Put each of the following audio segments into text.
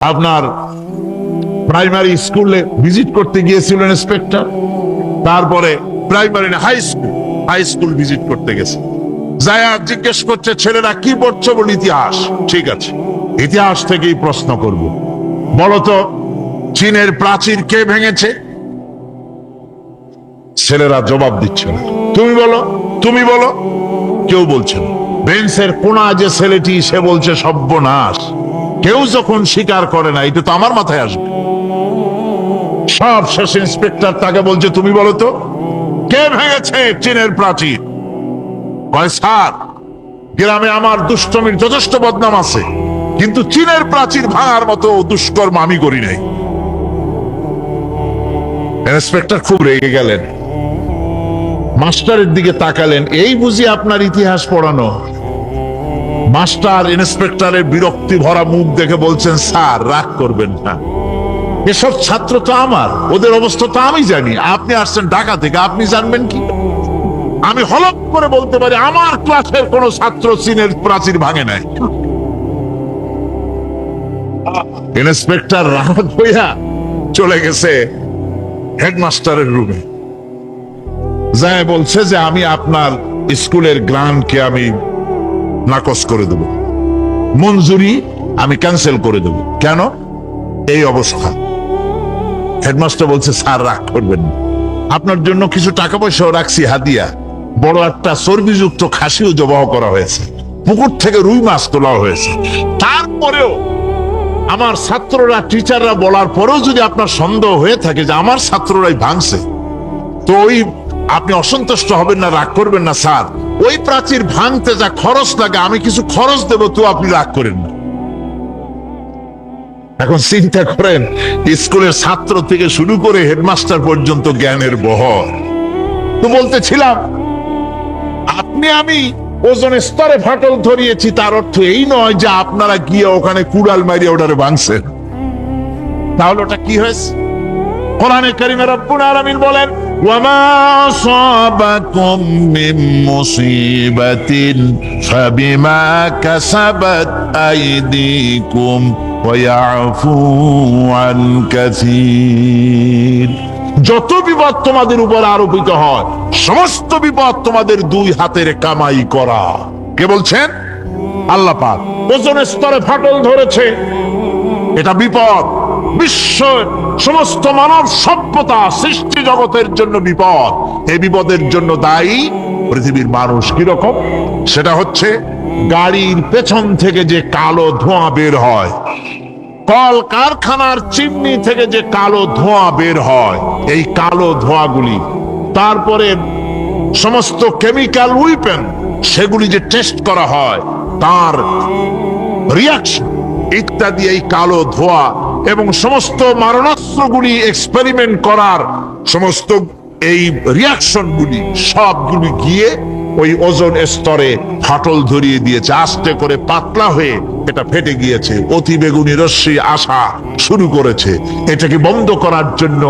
আপনার প্রাইমারি স্কুলে ভিজিট করতে গিয়েছিল ইন্সপেক্টর, তারপরে প্রাইমারি না হাই স্কুল ভিজিট করতে গেছে। যায়া জিজ্ঞেস করছে ছেলেরা কি পড়ছো, বল ইতিহাস। ঠিক আছে, ইতিহাস থেকেই প্রশ্ন করব, বলতো চীনের প্রাচীর কে ভেঙেছে? ছেলেরা জবাব দিচ্ছে না। তুমি বলো, তুমি বলো। কেউ বলছে না। বেঞ্চের কোনা যে ছেলেটি, সে বলছে সর্বনাশ। কেউ যখন স্বীকার করে না, এটা তো আমার মাথায় আসবে। সব শেষ ইন্সপেক্টর তাকে বলছে তুমি বলো তো কে ভেঙেছে চীনের প্রাচীর? কয় স্যার, গ্রামে আমার দুষ্টমির যথেষ্ট বদনাম আছে, কিন্তু চীনের প্রাচীর ভাঙার মতো দুষ্কর্ম আমি করি নাই। ইন্সপেক্টর খুব রেগে গেলেন, মাস্টারের দিকে তাকালেন, এই বুঝি আপনার ইতিহাস পড়ানো? মাস্টার ইন্সপেক্টরের বিরক্তি ভরা মুখ দেখে বলছেন, স্যার রাগ করবেন না, এসব ছাত্র তো আমার, ওদের অবস্থা তো আমি জানি। আপনি আসছেন ঢাকা থেকে, আপনি জানবেন কি? আমি হলপ করে বলতে পারি আমার ক্লাসের কোন ছাত্র চীনের প্রাচীর ভাঙে নাই। ইন্সপেক্টর রাগ হইয়া চলে গেছে হেডমাস্টারের রুমে, যায় বলছে যে আমি আপনার স্কুলের গ্রান্টকে আমি নাকচ করে দেব, মঞ্জুরি আমি ক্যান্সেল করে দেব। কেন? এই অবস্থা। হেডমাস্টার বলছে, স্যার রাগ করবেন না, আপনার জন্য কিছু টাকা পয়সাও রাখছি হাদিয়া। বড় একটা চর্বিযুক্ত খাসিও জবাহ করা হয়েছে, পুকুর থেকে রুই মাছ তোলা হয়েছে। তারপরেও আমার ছাত্ররা, টিচাররা বলার পরেও যদি আপনার সন্দেহ হয়ে থাকে যে আমার ছাত্ররাই ভাঙছে, তো ওই আপনি অসন্তুষ্ট হবেন না, রাগ করবেন না। স্যার, ওই প্রাচীর ভাঙতে যা খরচ লাগে আমি কিছু খরচ দেব, তো আপনি রাগ করেন না। এখন চিন্তা করেন, স্কুলের ছাত্র থেকে শুরু করে হেডমাস্টার পর্যন্ত জ্ঞানের বহর। তো বলতেছিলাম, আপনি আমি ওজন স্তরে ফাটল ধরিয়েছি, তার অর্থ এই নয় যে আপনারা গিয়ে ওখানে কুড়াল মারিয়ে ওটারে ভাঙছেন। তাহলে ওটা কি হয়েছে? কোরআনে কারিমে রব্বুল আলামিন বলেন, ওয়ামা আসাবাকুম মিন মুসিবাতিন ফাবিমা কাসাবাত আইদিকুম ওয়া ইয়াফু আন কাসীর। যত বিপদ তোমাদের উপর আরোপিত হয়, সমস্ত বিপদ তোমাদের দুই হাতের কামাই করা। কে বলছেন? আল্লাহ পাক। ওজনের স্তরে ফাটল ধরেছে, এটা বিপদ। বিশ্ব সমস্ত মানব সভ্যতা সৃষ্টি জগতের জন্য বিপদ। এই বিপদের জন্য দায়ী পৃথিবীর মানুষ। কিরকম? সেটা হচ্ছে গাড়ির পেছন থেকে যে কালো ধোঁয়া বের হয়, কল কারখানার চিমনি থেকে যে কালো ধোঁয়া বের হয়, এই কালো ধোঁয়াগুলি, তারপরে সমস্ত কেমিক্যাল উইপেন সেগুলি যে টেস্ট করা হয়, তার রিয়াকশন ইত্যাদি, এই কালো ধোঁয়া এবং সমস্ত মারণাস্ত্রগুলি এক্সপেরিমেন্ট করার সমস্ত এই রিয়াকশনগুলি সবগুলি গিয়ে ওই ওজোন স্তরে ফাটল ধরিয়ে দিয়েছে। আস্তে করে পাতলা হয়ে এটা ফেটে গিয়েছে, অতি বেগুনি রশ্মি আসা শুরু করেছে। এটাকে বন্ধ করার জন্য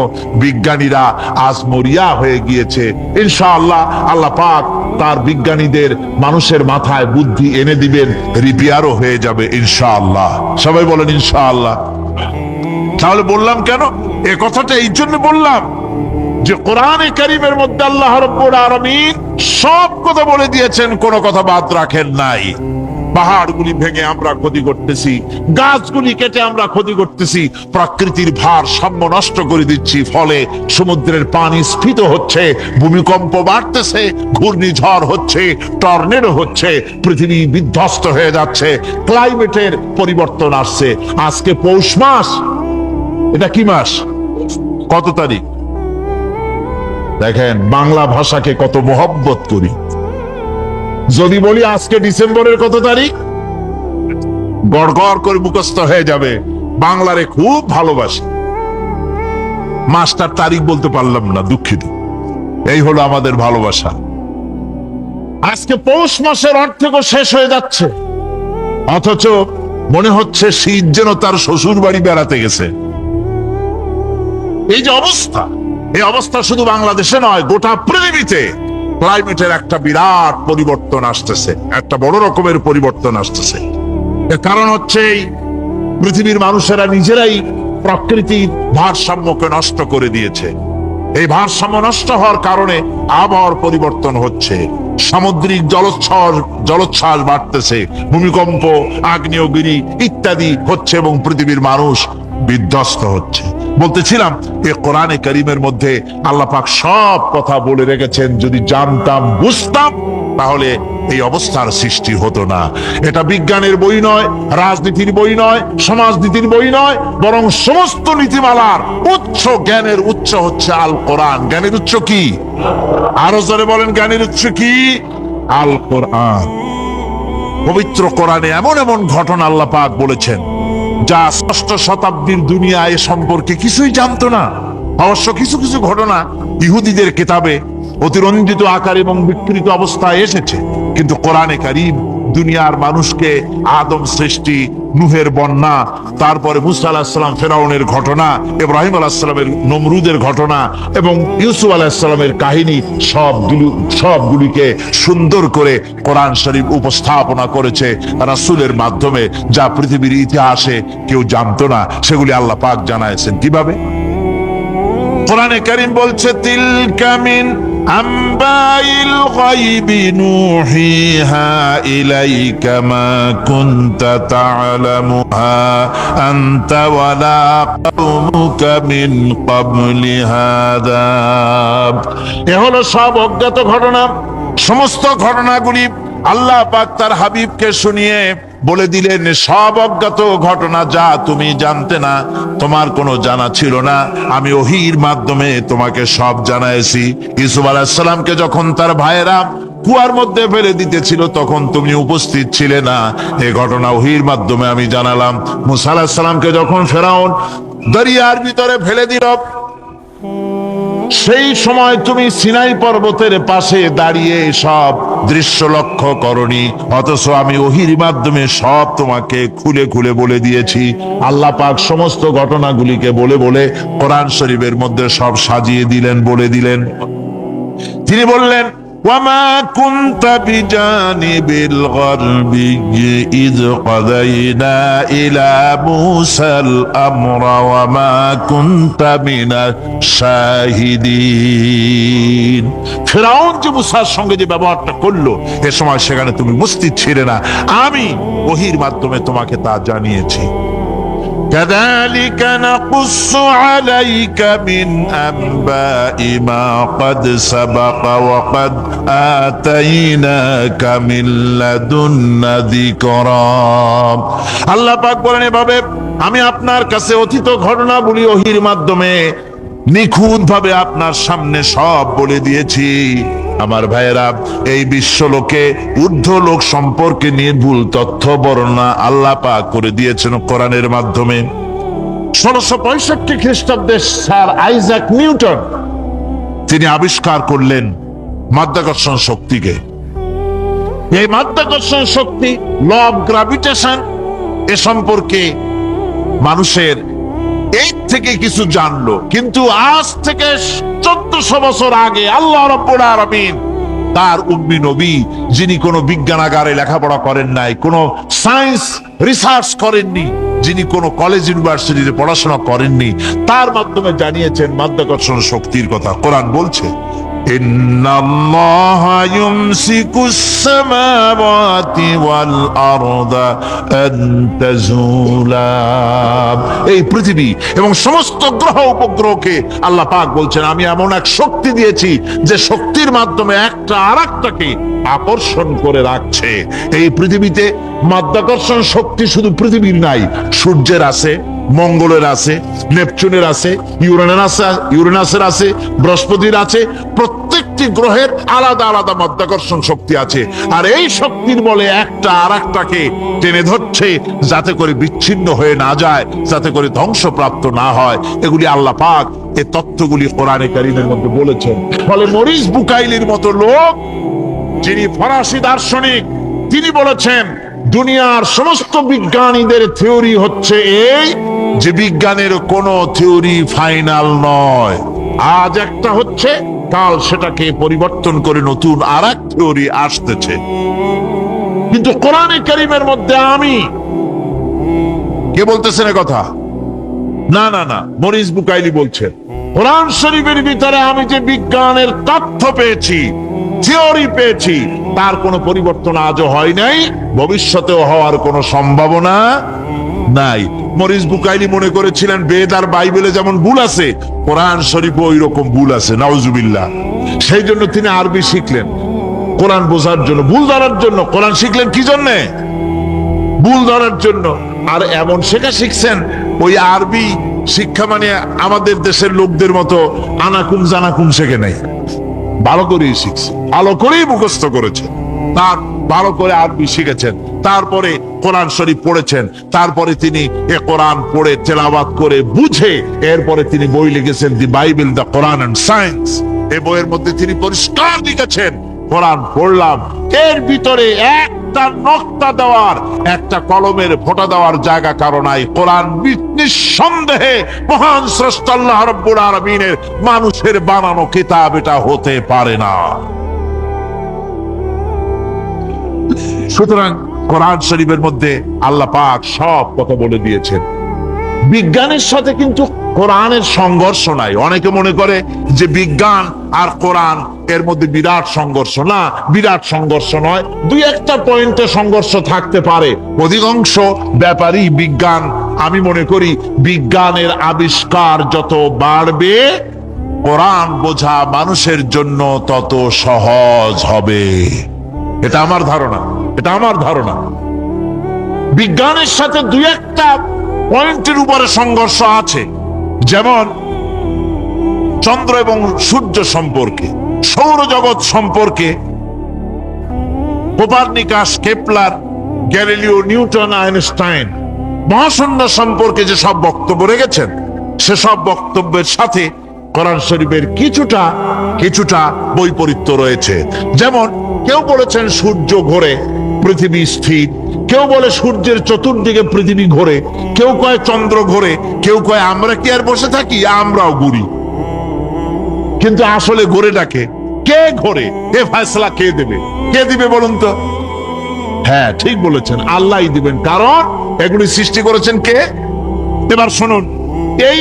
বিজ্ঞানীরা আজ মরিয়া হয়ে গিয়েছে। ইনশাআল্লাহ আল্লাহ পাক তার বিজ্ঞানীদের মানুষের মাথায় বুদ্ধি এনে দিবেন, রিপেয়ারও হয়ে যাবে ইনশাআল্লাহ। সবাই বলেন ইনশাআল্লাহ। তাহলে বললাম কেন এ কথাটা? এই জন্য বললাম যে কোরআনে কারীমের মধ্যে আল্লাহ রাব্বুল আলামিন সব কথা বলে দিয়েছেন, কোনো কথা বাদ রাখেন নাই। পাহাড়গুলি ভেঙে আমরা ক্ষতি করতেছি, গাছগুলি কেটে আমরা ক্ষতি করতেছি, প্রকৃতির ভারসাম্য নষ্ট করে দিচ্ছি, ফলে সমুদ্রের পানি স্ফীত হচ্ছে, ভূমিকম্প বাড়তেছে, ঘূর্ণিঝড় হচ্ছে, টর্নেডো হচ্ছে, পৃথিবী বিধ্বস্ত হয়ে যাচ্ছে, ক্লাইমেটের পরিবর্তন আসছে। আজকে পৌষ মাস, এটা কি মাস? কত তারিখ? দেখেন বাংলা ভাষাকে কত মহব্বত করি। যদি বলি আজকে ডিসেম্বরের কত তারিখ, গড় গড় করে মুখস্থ হয়ে যাবে। বাংলারে খুব ভালোবাসি, মাসটার তারিখ বলতে পারলাম না, দুঃখিত। এই হলো আমাদের ভালোবাসা। আজকে পৌষ মাসের অর্ধেকও শেষ হয়ে যাচ্ছে, অথচ মনে হচ্ছে শীত যেন তার শ্বশুর বাড়ি বেড়াতে গেছে। এই যে অবস্থা, এই অবস্থা শুধু বাংলাদেশে নয়, গোটা পৃথিবীতে ক্লাইমেটের একটা বিরাট পরিবর্তন আসতেছে, একটা বড় রকমের পরিবর্তন আসতেছে। এর কারণ হচ্ছে পৃথিবীর মানুষেরা নিজেরাই প্রকৃতির ভারসাম্যকে নষ্ট করে দিয়েছে। এই ভারসাম্য নষ্ট হওয়ার কারণে আবহাওয়ার পরিবর্তন হচ্ছে, সামুদ্রিক জলোচ্ছ্বাস বাড়তেছে, ভূমিকম্প, আগ্নেয়গিরি ইত্যাদি হচ্ছে এবং পৃথিবীর মানুষ বিধ্বস্ত হচ্ছে। বলতেছিলাম এই কোরআনে কারীমের মধ্যে আল্লাহ পাক সব কথা বলে রেখেছেন। যদি জানতাম, বুঝতাম, তাহলে এই অবস্থার সৃষ্টি হতো না। এটা বিজ্ঞানের বই নয়, রাজনীতির বই নয়, সমাজনীতির বই নয়, বরং সমস্ত নীতিমালার উচ্চ, জ্ঞানের উচ্চ হচ্ছে আল কোরআন। জ্ঞানের উচ্চ কি? আরো জোরে বলেন, জ্ঞানের উচ্চ কি? আল কোরআন। পবিত্র কোরআনে এমন এমন ঘটনা আল্লাহ পাক বলেছেন যা ষষ্ঠ শতাব্দীর দুনিয়া এ সম্পর্কে কিছুই জানতো না। অবশ্য কিছু কিছু ঘটনা ইহুদিদের কিতাবে অতিরঞ্জিত আকার এবং বিকৃত অবস্থায় এসেছে, কিন্তু কোরআনে কারীম দুনিয়ার মানুষকে আদম সৃষ্টি, নূহের বন্যা, তারপরে মুসা আলাইহিস সালাম ফেরাউনের ঘটনা, ইব্রাহিম আলাইহিস সালামের নমরুদের ঘটনা এবং ইউসুফ আলাইহিস সালামের কাহিনী সবগুলিকে সুন্দর করে কোরআন শরীফ উপস্থাপনা করেছে রাসূলের মাধ্যমে, যা পৃথিবীর ইতিহাসে কেউ জানতো না। সেগুলি আল্লাহ পাক জানাইছেন কিভাবে? কোরআনে কারীম বলছে, তিলকা মিন আম্বাইল গায়বি নুহিহা ইলাইকা মা কুনতা তা'লামুহা আনতা ওয়ালা কওমুকা মিন ক্বাবলি হাদা। এ হলো সব অজ্ঞাত ঘটনা। সমস্ত ঘটনাগুলি আল্লাহ পাক তার হাবিবকে শুনিয়ে বলে দিলেন, সব অজ্ঞাত ঘটনা যা তুমি জানতে না, তোমার কোনো জানা ছিল না, আমি ওহীর মাধ্যমে তোমাকে সব জানাইছি। ইউসুফ আলাইহিস সালামকে যখন তার ভাইয়েরা কুয়ার মধ্যে ফেলে দিতেছিল তখন তুমি উপস্থিত ছিলে না, এই ঘটনা ওহীর মাধ্যমে আমি জানালাম। মুসা আলাইহিস সালামকে যখন ফেরাউন দরিয়ার ভিতরে ফেলে দিল, সেই সময় তুমি সিনাই পর্বতের পাশে দাঁড়িয়ে সব দৃশ্য লক্ষ্য করনি, অথচ আমি ওহীর মাধ্যমে সব তোমাকে খুলে খুলে বলে দিয়েছি। আল্লাহ পাক সমস্ত ঘটনাগুলিকে বলে বলে কোরআন শরীফের মধ্যে সব সাজিয়ে দিলেন, বলে দিলেন। তিনি বললেন, ওয়ামা কুনতা বিজানিবিল গারবি ইয কাদাইনা ইলা মুসাল আমরা ওয়ামা কুনতা মিনাশ শাহিদিন। ফিরআউন যে মুসার সঙ্গে যে ব্যবহারটা করলো, এ সময় সেখানে তুমি উপস্থিত ছিলে না, আমি ওহীর মাধ্যমে তোমাকে তা জানিয়েছি। كذلك نقص عليك من أنباء ما قد سبق وقد آتيناك من لدنا ذكرا। আল্লাহ পাক বলেন, এভাবে আমি আপনার কাছে অতীত ঘটনাগুলি ওহীর মাধ্যমে নিখুঁত ভাবে আপনার সামনে সব বলে দিয়েছি। আমার ভাইয়েরা, এই বিশ্বলোকে ঊর্ধ্ব লোক সম্পর্কে নির্ভুল তথ্য বর্ণনা আল্লাহ পাক করে দিয়েছেন কোরআনের মাধ্যমে। 1665 খ্রিস্টাব্দে স্যার আইজাক নিউটন তিনি আবিষ্কার করলেন মাধ্যাকর্ষণ শক্তিকে। এই মাধ্যাকর্ষণ শক্তি, ল অফ গ্রাভিটেশন, এ সম্পর্কে মানুষের এই থেকে কিছু জানলো, কিন্তু আজ থেকে 1400 বছর আগে আল্লাহ রাব্বুল আলামিন তার উম্মি নবী, যিনি কোনো বিজ্ঞানাগারে লেখাপড়া করেন নাই, কোনো সায়েন্স রিসার্চ করেননি, যিনি কোনো কলেজ ইউনিভার্সিটিতে পড়াশোনা করেননি, তার মাধ্যমে জানিয়েছেন মাধ্যাকর্ষণ শক্তির কথা। কোরআন বলছে, ইন্নাল্লাহা ইউমসিকুস সামাওয়াতি ওয়াল আরদা আন তাজুলা। এই পৃথিবী এবং সমস্ত গ্রহ উপগ্রহকে আল্লাহ পাক বলছেন, আমি এমন এক শক্তি দিয়েছি যে শক্তির মাধ্যমে একটা আরেকটাকে আকর্ষণ করে রাখছে। এই পৃথিবীতে মাধ্যাকর্ষণ শক্তি শুধু পৃথিবীর নাই, সূর্যের আছে, মঙ্গলের আছে, নেপচুনের আছে, ইউরেনাসের আছে, বৃহস্পতির আছে। প্রত্যেকটি গ্রহের আলাদা আলাদা মাধ্যাকর্ষণ শক্তি আছে, আর এই শক্তির বলে একটা আরেকটাকে টেনে ধরছে, যাতে করে বিচ্ছিন্ন হয়ে না যায়, যাতে করে ধ্বংসপ্রাপ্ত না হয়। এগুলি আল্লাহ পাক এই তথ্যগুলি কোরআনে কারীমের মধ্যে বলেছেন। ফলে মরিস বুকাইলির মতো লোক, যিনি ফরাসি দার্শনিক, তিনি বলেছেন দুনিয়ার সমস্ত বিজ্ঞানীদের থিওরি হচ্ছে এই, যে বিজ্ঞানের কোনো থিওরি ফাইনাল নয়। আজ একটা হচ্ছে, কাল সেটাকে পরিবর্তন করে নতুন আরেক থিওরি আসতেছে। কিন্তু কোরআনে কারীমের মধ্যে আমি কে বলতেছেন এ কথা? না না না, মরিস বুকাইলি বলছেন কোরআন শরীফের ভিতরে আমি যে বিজ্ঞানের তথ্য পেয়েছি, থিওরি পেয়েছি, তার কোনো পরিবর্তন আজও হয় নাই, ভবিষ্যতেও হওয়ার কোনো সম্ভাবনা নাই। মরিস বুকাইলি মনে করেছিলেন বেদ আর বাইবেলে যেমন ভুল আছে, কোরআন শরীফে ওই রকম ভুল আছে, নাউজুবিল্লাহ। সেই জন্য তিনি আরবি শিখলেন কোরআন বোঝার জন্য, ভুল ধরার জন্য। কোরআন শিখলেন কি জন্যে? ভুল ধরার জন্য। আর এমন শেখা শিখছেন, ওই আরবি শিক্ষা মানে আমাদের দেশের লোকদের মতো আনাকুম জানাকুম শেখে নাই, ভালো করেই শিখছে, ভালো করেই মুখস্থ করেছে, তার ভালো করে আরবি শিখেছেন, তারপরে কোরআন শরীফ পড়েছেন, তারপরে তিনি এ কোরআন পড়ে তেলাওয়াত করে বুঝে এরপরে তিনি বই লিখেছেন the Bible, the Quran and science. এই বইয়ের মধ্যে তিনি পরিষ্কার লিখেছেন কোরআন পড়লাম, এর ভিতরে একটা নকতা দেওয়ার, একটা কলমের ফোঁটা দেওয়ার জায়গা কারো নাই। কোরআন নিঃসন্দেহে মহান স্রষ্টা আল্লাহ রাব্বুল আলামিনের মানুষের বানানো কিতাব, এটা হতে পারে না। সুতরাং কোরআন শরীফের মধ্যে আল্লাহ পাক সব কথা বলে দিয়েছেন। বিজ্ঞানের সাথে কিন্তু কোরআনের সংঘর্ষ নাই। অনেকে মনে করে যে বিজ্ঞান আর কোরআন এর মধ্যে বিরাট সংঘর্ষ। না, বিরাট সংঘর্ষ নয়, দুই একটা পয়েন্টে সংঘর্ষ থাকতে পারে। অধিকাংশ ব্যাপারই বিজ্ঞান, আমি মনে করি বিজ্ঞানের আবিষ্কার যত বাড়বে, কোরআন বোঝা মানুষের জন্য তত সহজ হবে। এটা আমার ধারণা, এটা আমার ধারণা। বিজ্ঞানের সাথে দুই একটা পয়েন্টের উপরে সংঘর্ষ আছে, যেমন চন্দ্র এবং সূর্য সম্পর্কে, সৌরজগৎ সম্পর্কে Copernicus, Kepler, Galileo, Newton, Einstein মহাশূন্য সম্পর্কে যে সব বক্তব্য রেখেছেন, সেসব বক্তব্যের সাথে কোরআন শরীফের কিছুটা বৈপরীত্য রয়েছে। যেমন কেউ বলেছেন সূর্য ঘোরে, পৃথিবী স্থির, কেউ বলে সূর্যের চতুর্দিকে পৃথিবী ঘোরে, কেউ কয় চন্দ্র ঘোরে, কেউ কয় আমরা কি আর বসে থাকি, আমরাও ঘুরি। কিন্তু আসলে ঘোরেটাকে কে ঘোরে, এ ফয়সালা কে দেবে? কে দিবে বলুন তো? হ্যাঁ, ঠিক বলেছেন, আল্লাহই দিবেন, কারণ এগুলি সৃষ্টি করেছেন কে? এবার শুনুন, এই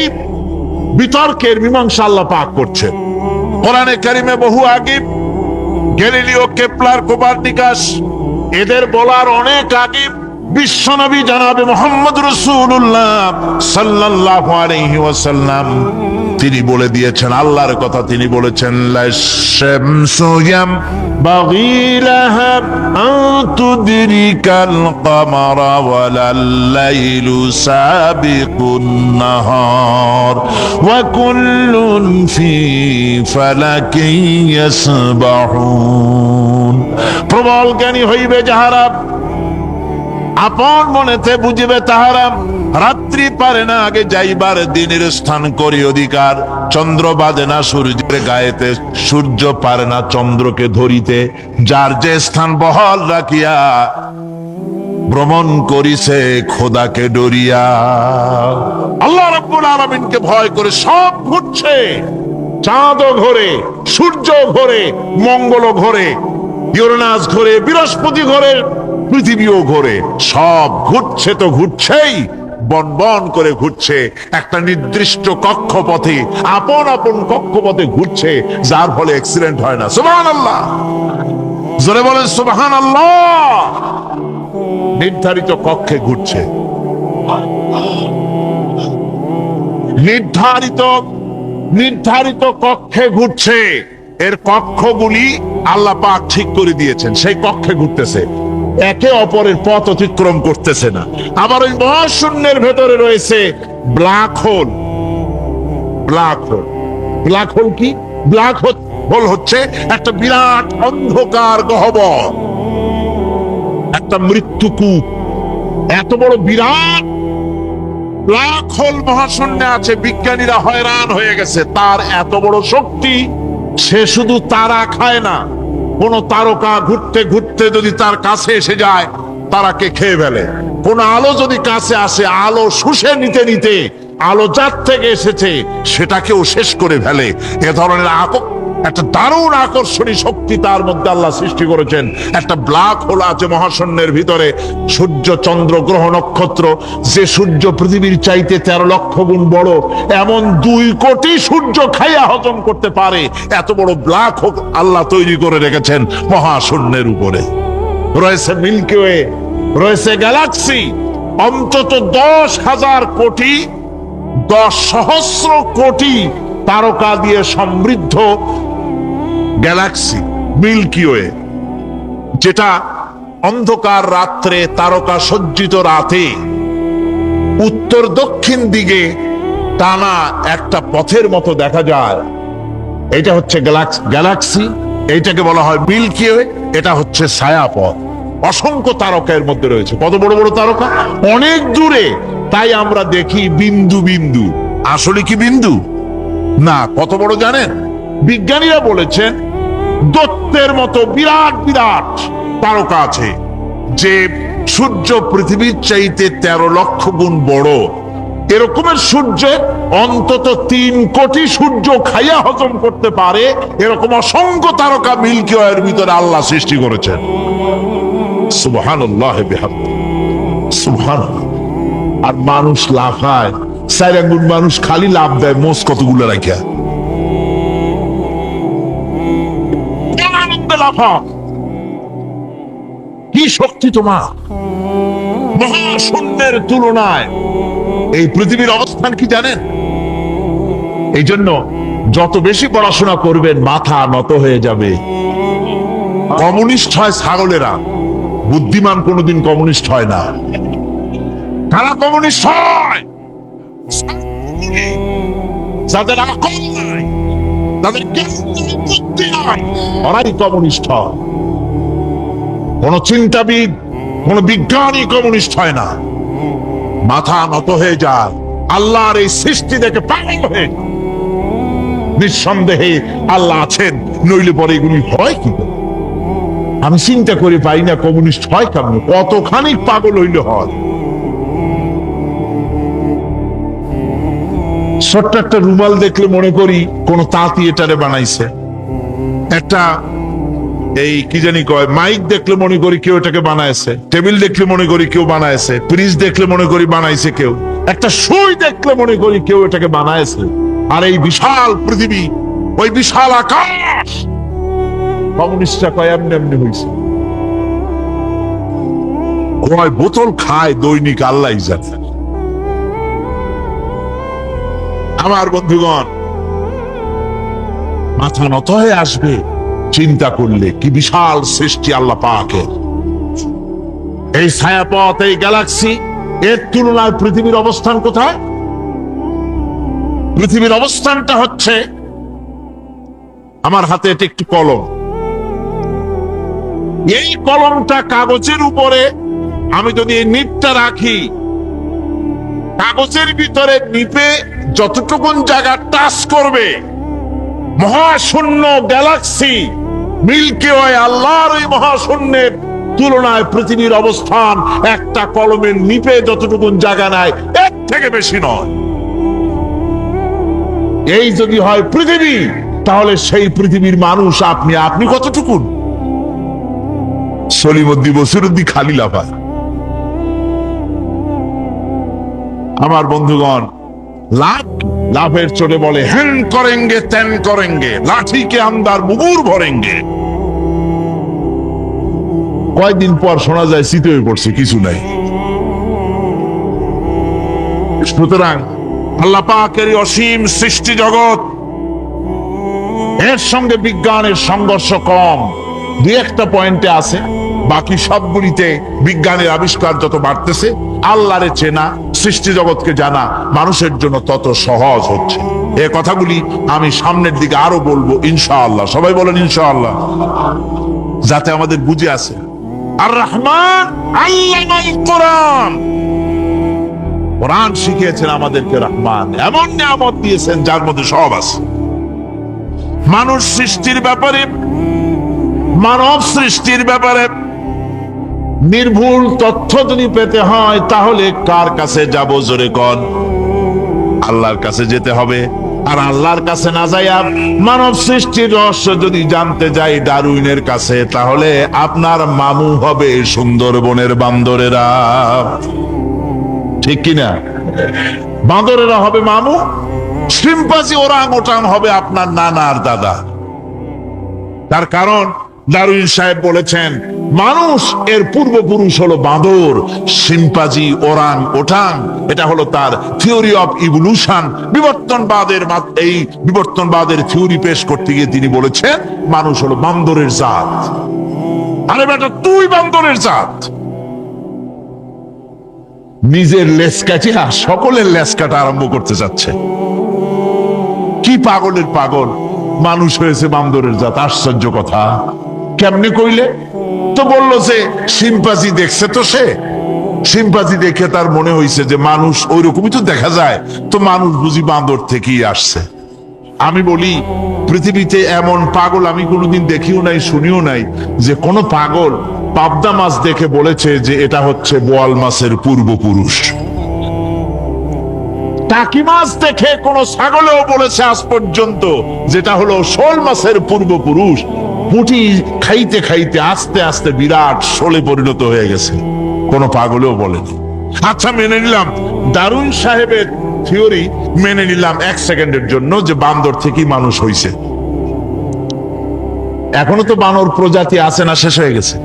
বিতর্কের মীমাংসা আল্লাহ পাক করছেন কোরআনে কারিমে বহু আগে। গ্যালিলিও, কেপলার, কোপারনিকাস এদের বলার অনেক আগে বিশ্বনবী জনাবে মুহাম্মদ রাসূলুল্লাহ সাল্লাল্লাহু আলাইহি ওয়াসাল্লাম তিনি বলে দিয়েছেন, আল্লাহর কথা তিনি বলেছেন, লাশ-শামসু ইয়ামবাগি লাহা আন তুদরিকাল কামারা ওয়ালাল-লাইলু সাবিকুন নাহার ওয়া কুল্লুন ফি ফালাকিন ইয়াসবাহুন। প্রবল জ্ঞানী হইবে যাহারা, আপন মনেতে বুঝিবে তাহারা, রাত্রি পারে না আগে যাইবার দিনের স্থান করি অধিকার। চন্দ্র বাঁধে না সূর্যের গায়েতে, সূর্য পারে না চন্দ্রকে ধরিতে। যার যে স্থান বহাল রাখিয়া ভ্রমণ করিছে খোদাকে ডরিয়া। আল্লাহ রাব্বুল আলামিনকে ভয় করে সব ঘুরছে, চাঁদও ঘোরে, সূর্য ঘোরে, মঙ্গল ঘোরে, ইউরেনাস ঘোরে, বৃহস্পতি ঘোরে, পৃথিবীও ঘোরে। সব ঘুরছে তো ঘুরছেই, বন করে ঘুরছে একটা নির্দিষ্ট কক্ষপথে, আপন আপন কক্ষপথে ঘুরছে, যার ফলে অ্যাক্সিডেন্ট হয় না। সুবহানাল্লাহ, জোরে বলেন সুবহানাল্লাহ। নির্ধারিত কক্ষে ঘুরছে, নির্ধারিত কক্ষে ঘুরছে। এর কক্ষগুলি আল্লাহ পাক ঠিক করে দিয়েছেন, সেই কক্ষে ঘুরতেছে, একে অপরের পথ অতিক্রম করতেছে না। আবার ওই মহাশূন্যের ভেতরে রয়েছে ব্ল্যাক হোল। ব্ল্যাক হোল কি? ব্ল্যাক হোল হচ্ছে একটা বিরাট অন্ধকার গহ্বর, একটা মৃত্যুকূপ। এত বড় বিরাট ব্ল্যাক হোল মহাশূন্যে আছে, বিজ্ঞানীরা হয়রান হয়ে গেছে। তার এত বড় শক্তি, সে শুধু তারা খায় না, কোন তারকা ঘুরতে ঘুরতে যদি তার কাছে এসে যায়, তারাকে খেয়ে ফেলে। কোন আলো যদি কাছে আসে, আলো শুষে নিতে নিতে আলো যার থেকে এসেছে সেটাকেও শেষ করে ফেলে। এ ধরনের একটা দারুণ আকর্ষণী শক্তি তার মধ্যে আল্লাহ সৃষ্টি করেছেন। একটা ব্ল্যাক হোল আছে মহাশূন্যের ভিতরে, সূর্য চন্দ্র গ্রহ নক্ষত্র, যে সূর্য পৃথিবীর চাইতে 13 লক্ষ গুণ বড়, এমন 2 কোটি সূর্য খাইয়া হজম করতে পারে এত বড় ব্ল্যাক হোল আল্লাহ তৈরি করে রেখেছেন মহাশূন্যের উপরে। রয়েছে মিল্কি ওয়ে, রয়েছে গ্যালাক্সি, অন্তত 10,000 কোটি, 10 সহস্র কোটি তারকা দিয়ে সমৃদ্ধ গ্যালাক্সি মিল্কি ওয়ে, যেটা অন্ধকার রাত্রে তারকা সজ্জিত রাতে উত্তর দক্ষিণ দিকে টানা একটা পথের মতো দেখা যায়। এটা হচ্ছে গ্যালাক্সি, এইটাকে বলা হয় মিল্কি ওয়ে। এটা হচ্ছে ছায়াপথ। অসংখ্য তারকার মধ্যে রয়েছে। কত বড় বড় তারকা, অনেক দূরে, তাই আমরা দেখি বিন্দু বিন্দু। আসলে কি বিন্দু না, কত বড় জানেন? বিজ্ঞানীরা বলেছেন দৈত্যের মতো বিরাট বিরাট তারকা আছে, যে সূর্য পৃথিবীর চাইতে 13 লক্ষ গুণ বড়। এরকমের সূর্যে অন্তত 3 কোটি সূর্য খাইয়া হজম করতে পারে, এরকম অসংখ্য তারকা মিল্কি ওয়ের ভিতরে আল্লাহ সৃষ্টি করেছেন। সুবহানাল্লাহ বিহামদিহি, সুবহানাল্লাহ। আর মানুষ লাফায়, 4 আঙ্গুল মানুষ খালি লাভ দেয় মোষ কতগুলো রাখিয়া। লাফা, কি শক্তি তোমার! মহাশূন্যের তুলনায় এই পৃথিবীর অবস্থান কি জানেন? এই জন্য যত বেশি পড়াশোনা করবেন মাথা নত হয়ে যাবে। কমিউনিস্ট হয় ছাগলেরা, বুদ্ধিমান কোনোদিন কমিউনিস্ট হয় না। কারা কমিউনিস্ট হয়? যাদের আকল নাই, তাদের জ্ঞান নাই, বুদ্ধি নাই, ওরাই কমিউনিস্ট হয়। কোন চিন্তাবিদ, কোন বিজ্ঞানী কমিউনিস্ট হয় না। মাথা নত হয়ে যায়, আল্লাহর এই সৃষ্টি দেখে পাগল হয়ে যায়। নিঃসন্দেহে আল্লাহ আছেন, নইলে পরে এগুলি হয় কি করে? আমি চিন্তা করে পাই না কমিউনিস্ট হয় কেমন, কতখানি পাগল হইলে হয়। ছোট্ট একটা রুমাল দেখলে মনে করি কোন তাঁতি এটারে বানাইছে। একটা এই কি জানি কয় মাইক দেখলে মনে করি কেউ এটাকে বানাইছে। টেবিল দেখলে মনে করি কেউ বানাইছে। ফ্রিজ দেখলে মনে করি বানাইছে কেউ। একটা সুই দেখলে মনে করি কেউ এটাকে বানাইছে। আর এই বিশাল পৃথিবী, ওই বিশাল আকাশ, কমিউনিস্টরা কয় এমনি এমনি হয়েছে। কয় বোতল খায় দৈনিক আল্লাহ জানে। আমার বন্ধুগণ, মাথা নত হয়ে আসবে চিন্তা করলে কি বিশাল সৃষ্টি আল্লাহ পাকের। এই ছায়াপথ, এই গ্যালাক্সি, এর তুলনায় পৃথিবীর অবস্থান কোথায়? পৃথিবীর অবস্থানটা হচ্ছে, আমার হাতে এটা একটি কলম। এই কলমটা কাগজের উপরে আমি যদি এই নিপটা রাখি, কাগজের ভিতরে নিপে যতটুকুন জায়গা টাচ করবে, মহাশূন্য গ্যালাক্সি মিল্কি ওয়ে, আল্লাহর ওই মহাশূন্যের তুলনায় পৃথিবীর অবস্থান একটা কলমের নিপে যতটুকুন জায়গা নেয় এর থেকে বেশি নয়। এই যদি হয় পৃথিবী, তাহলে সেই পৃথিবীর মানুষ আপনি, আপনি কতটুকুন? সলিমুদ্দি বসিরুদ্দি খালি লাফায়। আমার বন্ধুগণ, লাভের চোটে বলে হ্যান করেঙ্গে ত্যান করেঙ্গে, লাঠিকে আমদার মুগুর ভরেঙ্গে। কয়েকদিন পর শোনা যায় শীত হয়ে পড়ছে, কিছু নাই। সুতরাং আল্লাহ পাকের অসীম সৃষ্টি জগৎ, এর সঙ্গে বিজ্ঞানের সংঘর্ষ কম, 2-1টা পয়েন্টে আছে। বাকি সবগুলিতে বিজ্ঞানের আবিষ্কার যত বাড়তেছে, আল্লাহরে চেনা, সৃষ্টি জগৎকে জানা মানুষের জন্য তত সহজ হচ্ছে। এই কথাগুলি আমি সামনের দিকে আরো বলবো ইনশাআল্লাহ। সবাই বলেন ইনশাআল্লাহ, যাতে আমাদের বুঝে আসে। আর রহমান আল্লামাল কোরআন, কোরআন শিখিয়েছেন আমাদেরকে। রহমান এমন নিয়ামত দিয়েছেন যার মধ্যে সব আছে। মানুষ সৃষ্টির ব্যাপারে, মানব সৃষ্টির ব্যাপারে নির্ভুল তথ্য যদি পেতে হয়, তাহলে কার কাছে যাব? জোরে কন। আল্লাহর কাছে যেতে হবে। আর আল্লাহর কাছে না যাইয়া মানব সৃষ্টির রহস্য যদি জানতে যাই ডারউইনের কাছে, তাহলে আপনার মামু হবে সুন্দরবনের বান্দরেরা। ঠিক কিনা? বান্দরেরা হবে মামু, শিম্পাঞ্জি ওরাং ওটাং হবে আপনার নানা আর দাদা। তার কারণ ডারউইন সাহেব বলেছেন মানুষ এর পূর্বপুরুষ হলো বাঁদর, শিম্পাঞ্জি, ওরাং ওটাং। এটা হলো তার থিওরি অফ ইভলিউশন। এই বিবর্তনবাদের থিওরি পেশ করতে গিয়ে তিনি বলেছেন মানুষ হলো বান্দরের জাত। আরে বেটা, তুই বান্দরের জাত। নিজের লেজ কাটিয়া সকলের লেজ কাটা আরম্ভ করতে যাচ্ছে। কি পাগলের পাগল, মানুষ হয়েছে বান্দরের জাত। আশ্চর্য কথা। কেমনে কইলে? তো বললো যে শিম্পাঞ্জি দেখছে, তো সে শিম্পাঞ্জি দেখে তার মনে হয়েছে যে মানুষ ওই রকমই তো দেখা যায়, তো মানুষ বুঝি বান্দর থেকেই আসছে। আমি বলি পৃথিবীতে এমন পাগল আমি কোনোদিন দেখিও নাই, শুনিও নাই যে কোন পাগল পাবদা মাছ দেখে বলেছে যে এটা হচ্ছে বোয়াল মাছের পূর্বপুরুষ। টাকি মাছ দেখে কোন ছাগলেও বলেছে আজ পর্যন্ত যেটা হলো শোল মাছের পূর্বপুরুষ। পুঁটি খাইতে খাইতে আস্তে আস্তে বিরাট শোলে পরিণত হয়ে গেছে, কোন পাগলেও বলেনি। আচ্ছা, মেনে নিলাম ডারউইন সাহেবের থিওরি, মেনে নিলাম এক সেকেন্ডের জন্য যে বান্দর থেকেই মানুষ হইছে। এখনো তো বানর প্রজাতি আছে না শেষ হয়ে গেছে?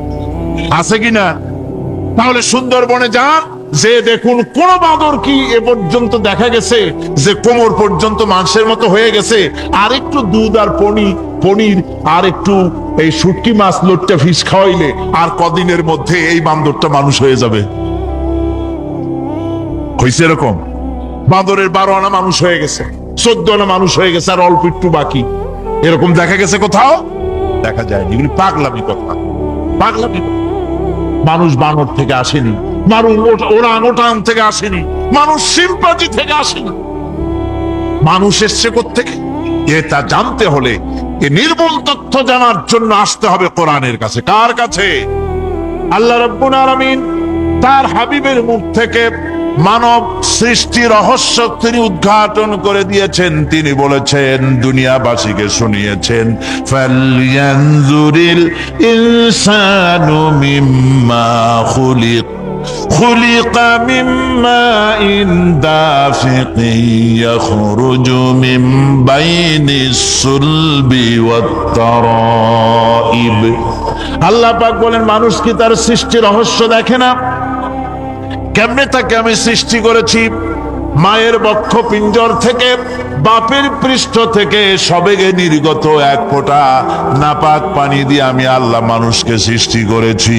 আছে কিনা? তাহলে সুন্দরবনে যান, যে দেখুন কোন বাঁদর কি এ পর্যন্ত দেখা গেছে যে কোমর পর্যন্ত মাংসের মতো হয়ে গেছে? আর একটু দুধ আর পনির আর একটু এই শুটকি মাছ লোট্টা ফিশ খাওয়াইলে আর কদিনের মধ্যে এই বান্দরটা মানুষ হয়ে যাবে। হয়েছে এরকম? বাঁদরের 12 আনা মানুষ হয়ে গেছে, 14 আনা মানুষ হয়ে গেছে, আর অল্প একটু বাকি। এরকম দেখা গেছে কোথাও? দেখা যায়নি। এগুলি পাগলামি কথা, পাগলামি। মানুষ বানর থেকে আসেনি, মানুষ ওরাং ওটাং থেকে আসেনি, মানুষ শিম্পাঞ্জি থেকে আসেনি। মানুষ এসছে কোত্থেকে? এটা জানতে হলে এ নির্মূল তথ্য জানার জন্য আসতে হবে কোরআনের কাছে। কার কাছে? আল্লাহ রাব্বুল আলামিন তার হাবিবের মুখ থেকে মানব সৃষ্টি রহস্য তিনি উদ্ঘাটন করে দিয়েছেন। তিনি বলেছেন, দুনিয়াবাসীকে শুনিয়েছেন, ফালয়ানজুরিল ইনসানু মিম্মা খুলিক খুলিকা মিম্মা ইন দাফিকিন ইয়াখরুজু মিন বাইনিস সুলবি ওয়াত তারাইব। আল্লাহ পাক বলেন, মানুষ কি তার সৃষ্টি রহস্য দেখে না? কেমনে তাকে আমি সৃষ্টি করেছি? মায়ের বক্ষ পিঞ্জর থেকে, বাপের পৃষ্ঠ থেকে সবেগে নির্গত এক ফোঁটা নাপাক পানি দিয়ে আমি আল্লাহ মানুষকে সৃষ্টি করেছি।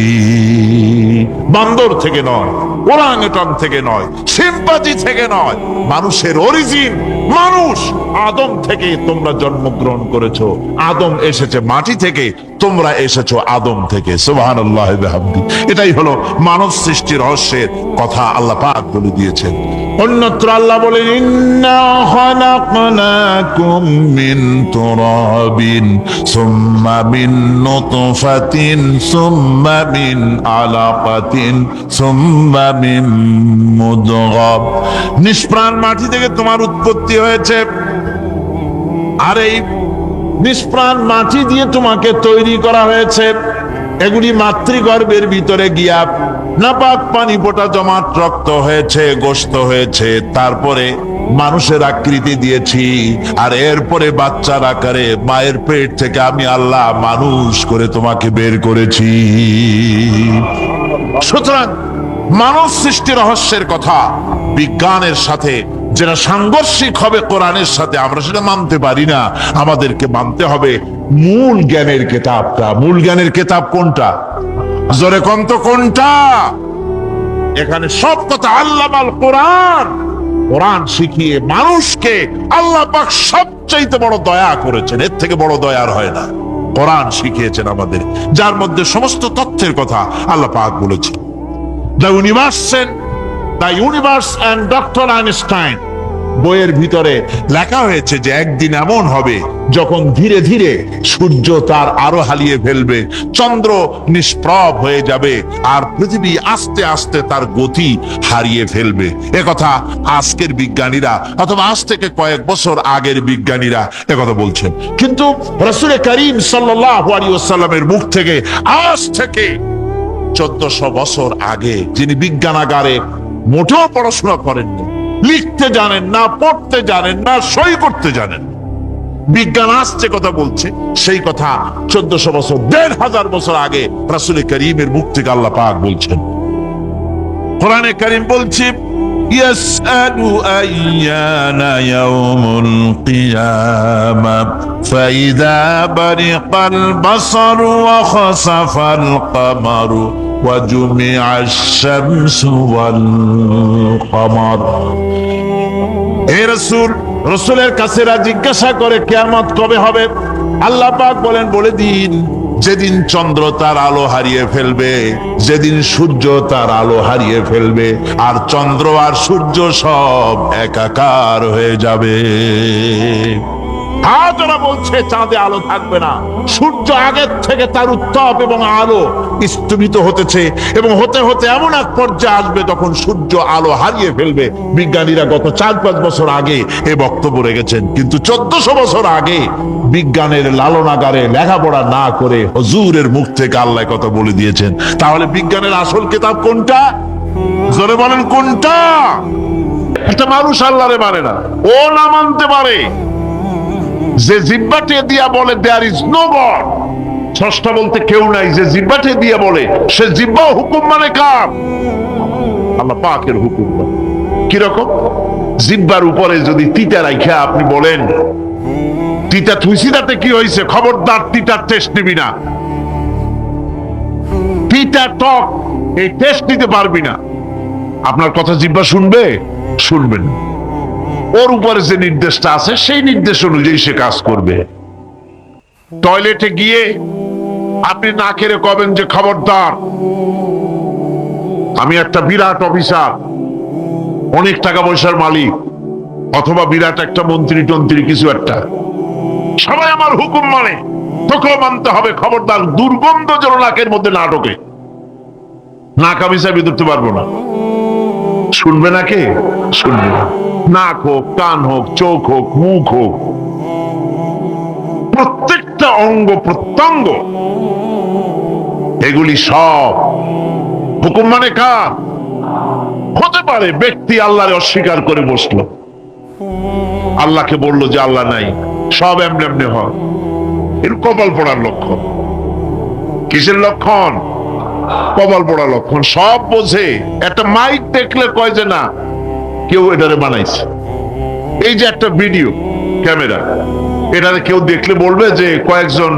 বান্দর থেকে নয়, ওরাংওটাং থেকে নয়, শিম্পাঞ্জি থেকে নয়। মানুষের অরিজিন মানুষ। আদম থেকে তোমরা জন্মগ্রহণ করেছো, আদম এসেছে মাটি থেকে, তোমরা এসেছো আদম থেকে। সুবহানাল্লাহ ওয়া বিহামদি। এটাই হলো মানব সৃষ্টির রহস্যের কথা আল্লাহ পাক বলে দিয়েছেন। অন্যত্র আল্লাহ বলেন, ইন্না খালাকনাকুম মিন তুরাবিন সুম্মা মিন নুতফাতিন সুম্মা মিন আলাকাতিন সুম্মা মিন মুদগাহ। নিষ্প্রাণ মাটি থেকে তোমার উৎপত্তি হয়েছে, আর এই নিষ্প্রাণ মাটি দিয়ে তোমাকে তৈরি করা হয়েছে। এগুলি মাতৃগর্ভের ভিতরে গিয়া নাপাক পানি ফোঁটা জমাট রক্ত হয়েছে, গোশত হয়েছে, তারপরে মানুষের আকৃতি দিয়েছি, আর এরপরে বাচ্চার আকারে মায়ের পেট থেকে আমি আল্লাহ মানুষ করে তোমাকে বের করেছি। সুতরাং মানব সৃষ্টি রহস্যের কথা বিজ্ঞানের সাথে যেটা সাংঘর্ষিক হবে কোরআনের সাথে, আমরা সেটা মানতে পারি না। আমাদেরকে মানতে হবে মূল জ্ঞানের কেতাবটা। মূল জ্ঞানের কেতাব কোনটা? জোরে কম তো কোনটা? এখানে সব কথা আল্লামাল কোরআন। কোরআন শিখিয়ে মানুষকে আল্লাহ পাক সবচাইতে বড় দয়া করেছেন, এর থেকে বড় দয়ার হয় না। কোরআন শিখিয়েছেন আমাদের, যার মধ্যে সমস্ত তথ্যের কথা আল্লাহ পাক বলেছেন। The universe and Dr. Einstein বইয়ের ভিতরে লেখা হয়েছে যে একদিন এমন হবে যখন ধীরে ধীরে সূর্য তার আলো হারিয়ে ফেলবে, চন্দ্র নিষ্প্রভ হয়ে যাবে, আর পৃথিবী আস্তে আস্তে তার গতি হারিয়ে ফেলবে। একথা আজকের বিজ্ঞানীরা অথবা আজ থেকে কয়েক বছর আগের বিজ্ঞানীরা একথা বলছেন। কিন্তু রাসূল করিম সাল্লাল্লাহু আলাইহি ওয়াসাল্লামের মুখ থেকে আজ থেকে 1400 বছর আগে, যিনি বিজ্ঞানাগারে মোটেও পড়াশোনা করেননি, লিখতে জানেন না, পড়তে জানেন না, সই করতে জানেন, বিজ্ঞান আসছে কথা বলছে, সেই কথা 1400 বছর 1500 বছর আগে রাসূল করিমের মুখ থেকে আল্লাহ পাক বলছেন। কোরআনে কারীম বলছে ইয়াসআলু আইয়ানা ইয়াউমুল কিয়ামা ফাইযা বারিকাল বাসারু ওয়া খাসাফাল কামারু ওয়া জুমিআশ শামসু ওয়াল কামার। হে রাসূল, রাসূলের কাছেরা জিজ্ঞাসা করে কিয়ামত কবে হবে? আল্লাহ পাক বলেন, বলে দিন যেদিন চন্দ্র তার আলো হারিয়ে ফেলবে, যেদিন সূর্য তার আলো হারিয়ে ফেলবে, আর চন্দ্র আর সূর্য সব একাকার হয়ে যাবে। আজ ওরা বলছে চাঁদে আলো থাকবে না, সূর্য আগের থেকে তার উত্তাপ এবং আলো স্তম্ভিত হতেছে, এবং হতে হতে এমন এক পর্যায়ে আসবে তখন সূর্য আলো হারিয়ে ফেলবে। বিজ্ঞানীরা গত 4-5 বছর আগে এ বক্তব্য রেখেছেন, কিন্তু 1400 বছর আগে বিজ্ঞানের লালনাগারে লেখাপড়া না করে হুজুরের মুখ থেকে আল্লাহ কথা বলে দিয়েছেন। তাহলে বিজ্ঞানের আসল কিতাব কোনটা? জোরে বলেন কোনটা? একটা মানুষ আল্লাহরে মানে না, ও না মানতে পারে যে জিহ্বাটে দিয়া বলে দেয়ার ইজ নো গড, স্রষ্টা বলতে কেউ নাই, যে জিহ্বাটে দিয়া বলে সে জিহ্বা হুকুম মানে কার? আল্লাহ পাকের হুকুম। কিরকম? জিহ্বার উপরে যদি তিতা রাখা আপনি বলেন তিতা থুইছি তাতে কি হয়েছে, খবরদার তিতার টেস্ট নিবি না, তিতা টক এই টেস্ট নিতে পারবি না, আপনার কথা জিহ্বা শুনবে? শুনবেন। ওর উপরে যে নির্দেশটা আছে সেই নির্দেশ অনুযায়ী সে কাজ করবে। টয়লেটে গিয়ে আপনি না কেড়ে কবেন যে খবরদার, আমি একটা বিরাট অফিসার, অনেক টাকা পয়সার মালিক, অথবা বিরাট একটা মন্ত্রী টন্ত্রী কিছু একটা, সবাই আমার হুকুম মানে, তোকেও মানতে হবে, খবরদার দুর্গন্ধ যেন নাকের মধ্যে না ঢোকে, নাক আমি চাবি ধরতে পারবো না। শুনবে না কে? শুনবে না। নাক হোক, কান হোক, চোখ হোক, মুখ হোক, প্রত্যেকটা অঙ্গ প্রত্যঙ্গ, এগুলি সব হুকুম মানে কার? হতে পারে ব্যক্তি আল্লাহরে অস্বীকার করে বসলো, আল্লাহকে বললো যে আল্লাহ নাই, সব এমনি এমনি হয়, এর কপাল পড়ার লক্ষণ। কিসের লক্ষণ? কপাল পড়ার লক্ষণ। সব বোঝে, একটা মাইক দেখলে কয় যে না কেউ এটারে বানাইছে। এই যে একটা ভিডিও ক্যামেরা, এটারে কেউ দেখলে বলবে যে কয়েকজন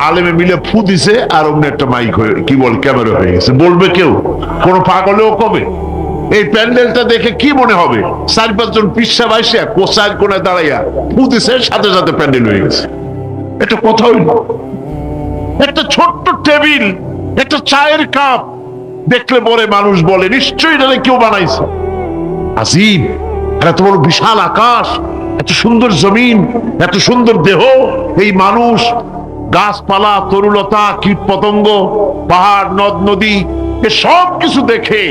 আলেমে মিলে ফু দিছে আর অমনি একটা মাইক হয়ে কি বল ক্যামেরা হয়ে গেছে, বলবে কেউ? কোন পাগলেও কবে? এই প্যান্ডেলটা দেখে কি মনে হবে? 4-5 জন পিসা বাইসা কোচার কোনায় দাঁড়াইয়া ফু দিছে, সাথে সাথে প্যান্ডেল হয়ে গেছে। এটা কথা হইল? একটা ছোট্ট টেবিল, একটা চায়ের কাপ দেখলে পরে মানুষ বলে নিশ্চয়ই এটা কেউ বানাইছে। আজিব, এত বড় বিশাল আকাশ, এত সুন্দর জমিন, এত সুন্দর দেহ, এই মানুষ, গাছপালা, তরুলতা, কীট পতঙ্গ, পাহাড়, নদ নদী, এ সব কিছু দেখে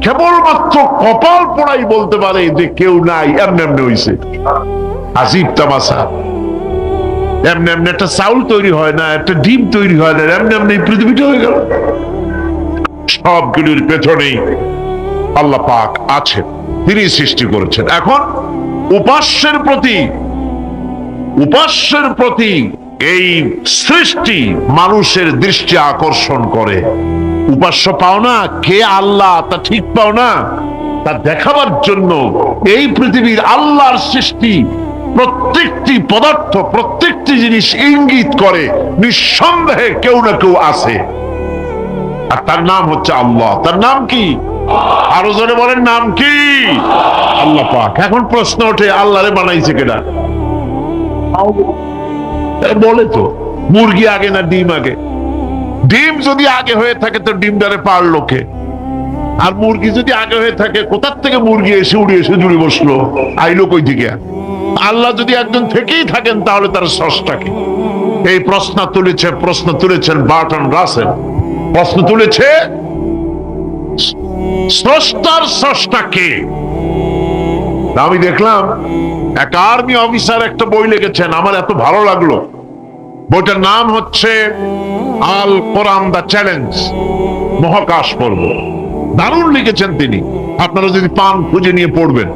কেবলমাত্র কপাল পোড়াই বলতে পারে যে কেউ নাই, এমনি এমনি হইছে। আজিব তামাশা। এমনি এমনি একটা চাউল তৈরি হয় না, একটা ডিম তৈরি হয় না, এমনি এমনি পৃথিবীটা হয়ে গেল। সবগুলির পেছনেই আল্লাহ পাক আছেন, তিনি সৃষ্টি করেছেন। এখন উপাস্যের প্রতি এই সৃষ্টি মানুষের দৃষ্টি আকর্ষণ করে। উপাস্য পাও না কে আল্লাহ তা ঠিক পাও না, তা দেখাবার জন্য এই পৃথিবীর আল্লাহর সৃষ্টি প্রত্যেকটি পদার্থ, প্রত্যেকটি জিনিস ইঙ্গিত করে নিঃসন্দেহে কেউ না কেউ আছে, আর তার নাম হচ্ছে আল্লাহ। তার নাম কি? আরো জোরে বলেন, নাম কি? আল্লাহ পাক। এখন প্রশ্ন ওঠে আল্লাহরে বানাইছে কেডা? বলে তো মুরগি আগে না ডিম আগে? ডিম যদি আগে হয়ে থাকে তো ডিমটারে পারলো কে? আর মুরগি যদি আগে হয়ে থাকে, কোথার থেকে মুরগি এসে উড়ে এসে জুড়ে বসলো, আইলো কই থেকে? আল্লাহ যদি একজন থেকেই থাকেন তাহলে তার স্রষ্টাকে? এই প্রশ্ন তুলেছেন বার্টন রাসেল। প্রশ্ন তুলেছে স্রষ্টার স্রষ্টাকে। আমি দেখলাম এক আর্মি অফিসার একটা বই লিখেছেন, আমার এত ভালো লাগলো। বইটার নাম হচ্ছে আল কোরআন দা চ্যালেঞ্জ, মহাকাশ পর্ব। দারুণ লিখেছেন তিনি, আপনারা যদি পান খুঁজে নিয়ে পড়বেন।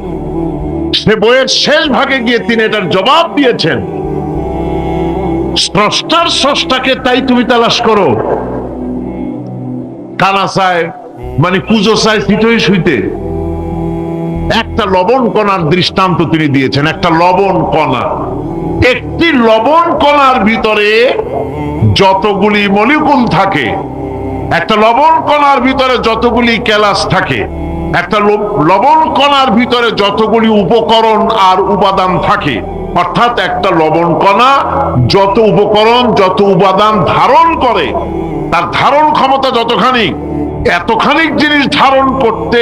সে বইয়ের শেষ ভাগে গিয়ে তিনি এটার জবাব দিয়েছেন, স্রষ্টার স্রষ্টাকে তাই তুমি তালাশ করো, কানা চায় মানে কুজো চায় শীতই শুইতে। একটা লবণ কণার দৃষ্টান্ত তিনি দিয়েছেন। একটা লবণ কণা, একটি লবণ কণার ভিতরে যতগুলি মলিকুল থাকে, একটা লবণ কণার ভিতরে যতগুলি ক্যালাস থাকে, একটা লবণ কণার ভিতরে যতগুলি উপকরণ আর উপাদান থাকে, অর্থাৎ একটা লবণ কণা যত উপকরণ যত উপাদান ধারণ করে, তার ধারণ ক্ষমতা যতখানি, এতখানি জিনিস ধারণ করতে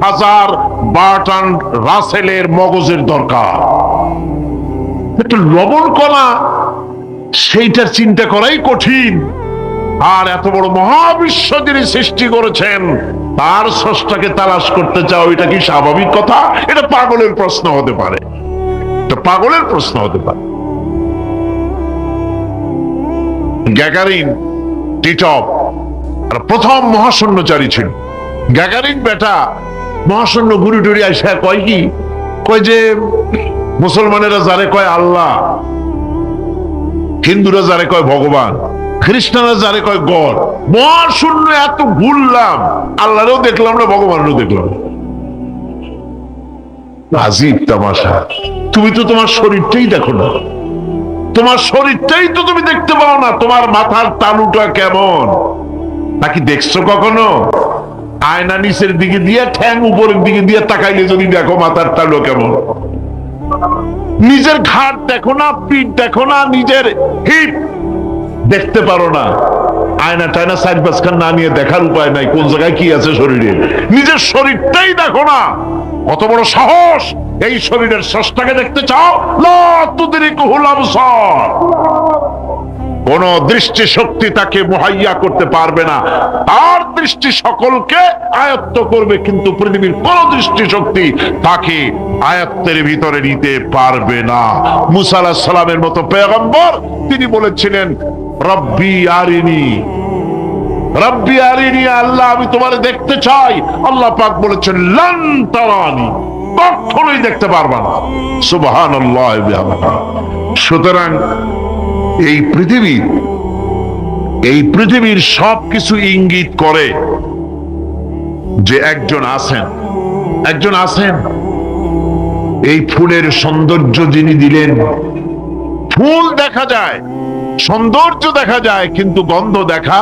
1000 বার্টন রাসেলের মগজের দরকার। একটা লবণ কণা, সেইটার চিন্তা করাই কঠিন। আর এত বড় মহাবিশ্ব যিনি সৃষ্টি করেছেন তার স্রষ্টাকে তালাশ করতে চাও, এটা কি স্বাভাবিক কথা? এটা পাগলের প্রশ্ন হতে পারে, এটা পাগলের প্রশ্ন হতে পারে। গ্যাগারিন টিটপ আর প্রথম মহাশূন্যচারী ছিল। গ্যাগারিন বেটা মহাশূন্য ঘুরি টুরি আসা কয় কি, কয় যে মুসলমানেরা যারে কয় আল্লাহ, হিন্দুরা যারে কয় ভগবান, খ্রিস্টানরা যারে কয় গড, মহাশূন্য এত ঘুরলাম, আল্লাহরেও দেখলাম না, ভগবানেরও দেখলাম না। আজীব তামাশা। তুমি তো তোমার শরীরটাই দেখো না, তোমার শরীরটাই তো তুমি দেখতে পাও না। তোমার মাথার তালুটা কেমন, নাকি দেখছো কখনো? আয়না নিচের দিকে দিয়ে ঠ্যাং উপরের দিকে দিয়ে তাকাইলে যদি দেখো মাথার তালু কেমন। নিজের ঘাট দেখো না, পিঠ দেখো না, নিজের হিপ দেখতে পারো না। আয়না টায়না সাইড পাঁচখান না নিয়ে দেখার উপায় নাই কোন জায়গায় কি আছে শরীরে। নিজের শরীরটাই দেখো না, কত বড় সাহস! এই শরীরের স্রষ্টাকে দেখতে চাও? লা তুদরিকুহুল আবসার। কোন দৃষ্টি শক্তি তাকে মুহাইয়া করতে পারবে না। তার দৃষ্টি সকলকে আয়ত্ত করবে, কিন্তু পৃথিবীর কোন দৃষ্টি শক্তি তাকে আয়ত্তের ভিতরে নিতে পারবে না। মুসা আলাইহিস সালামের মতো পয়গম্বর, তিনি বলেছিলেন রব্বি আরিনি, রব্বি আরিনি, আল্লাহ আমি তোমারে দেখতে চাই। আল্লাহ পাক বলেছেন লান তারানি, কখনোই দেখতে পারবা না। সুবহানাল্লাহ ওয়া বিহামদিহি। সুতরাং এই পৃথিবীর সবকিছু ইঙ্গিত করে যে একজন আছেন। এই ফুলের সৌন্দর্য যিনি দিলেন, ফুল দেখা যায়, সৌন্দর্য দেখা যায়, কিন্তু গন্ধ দেখা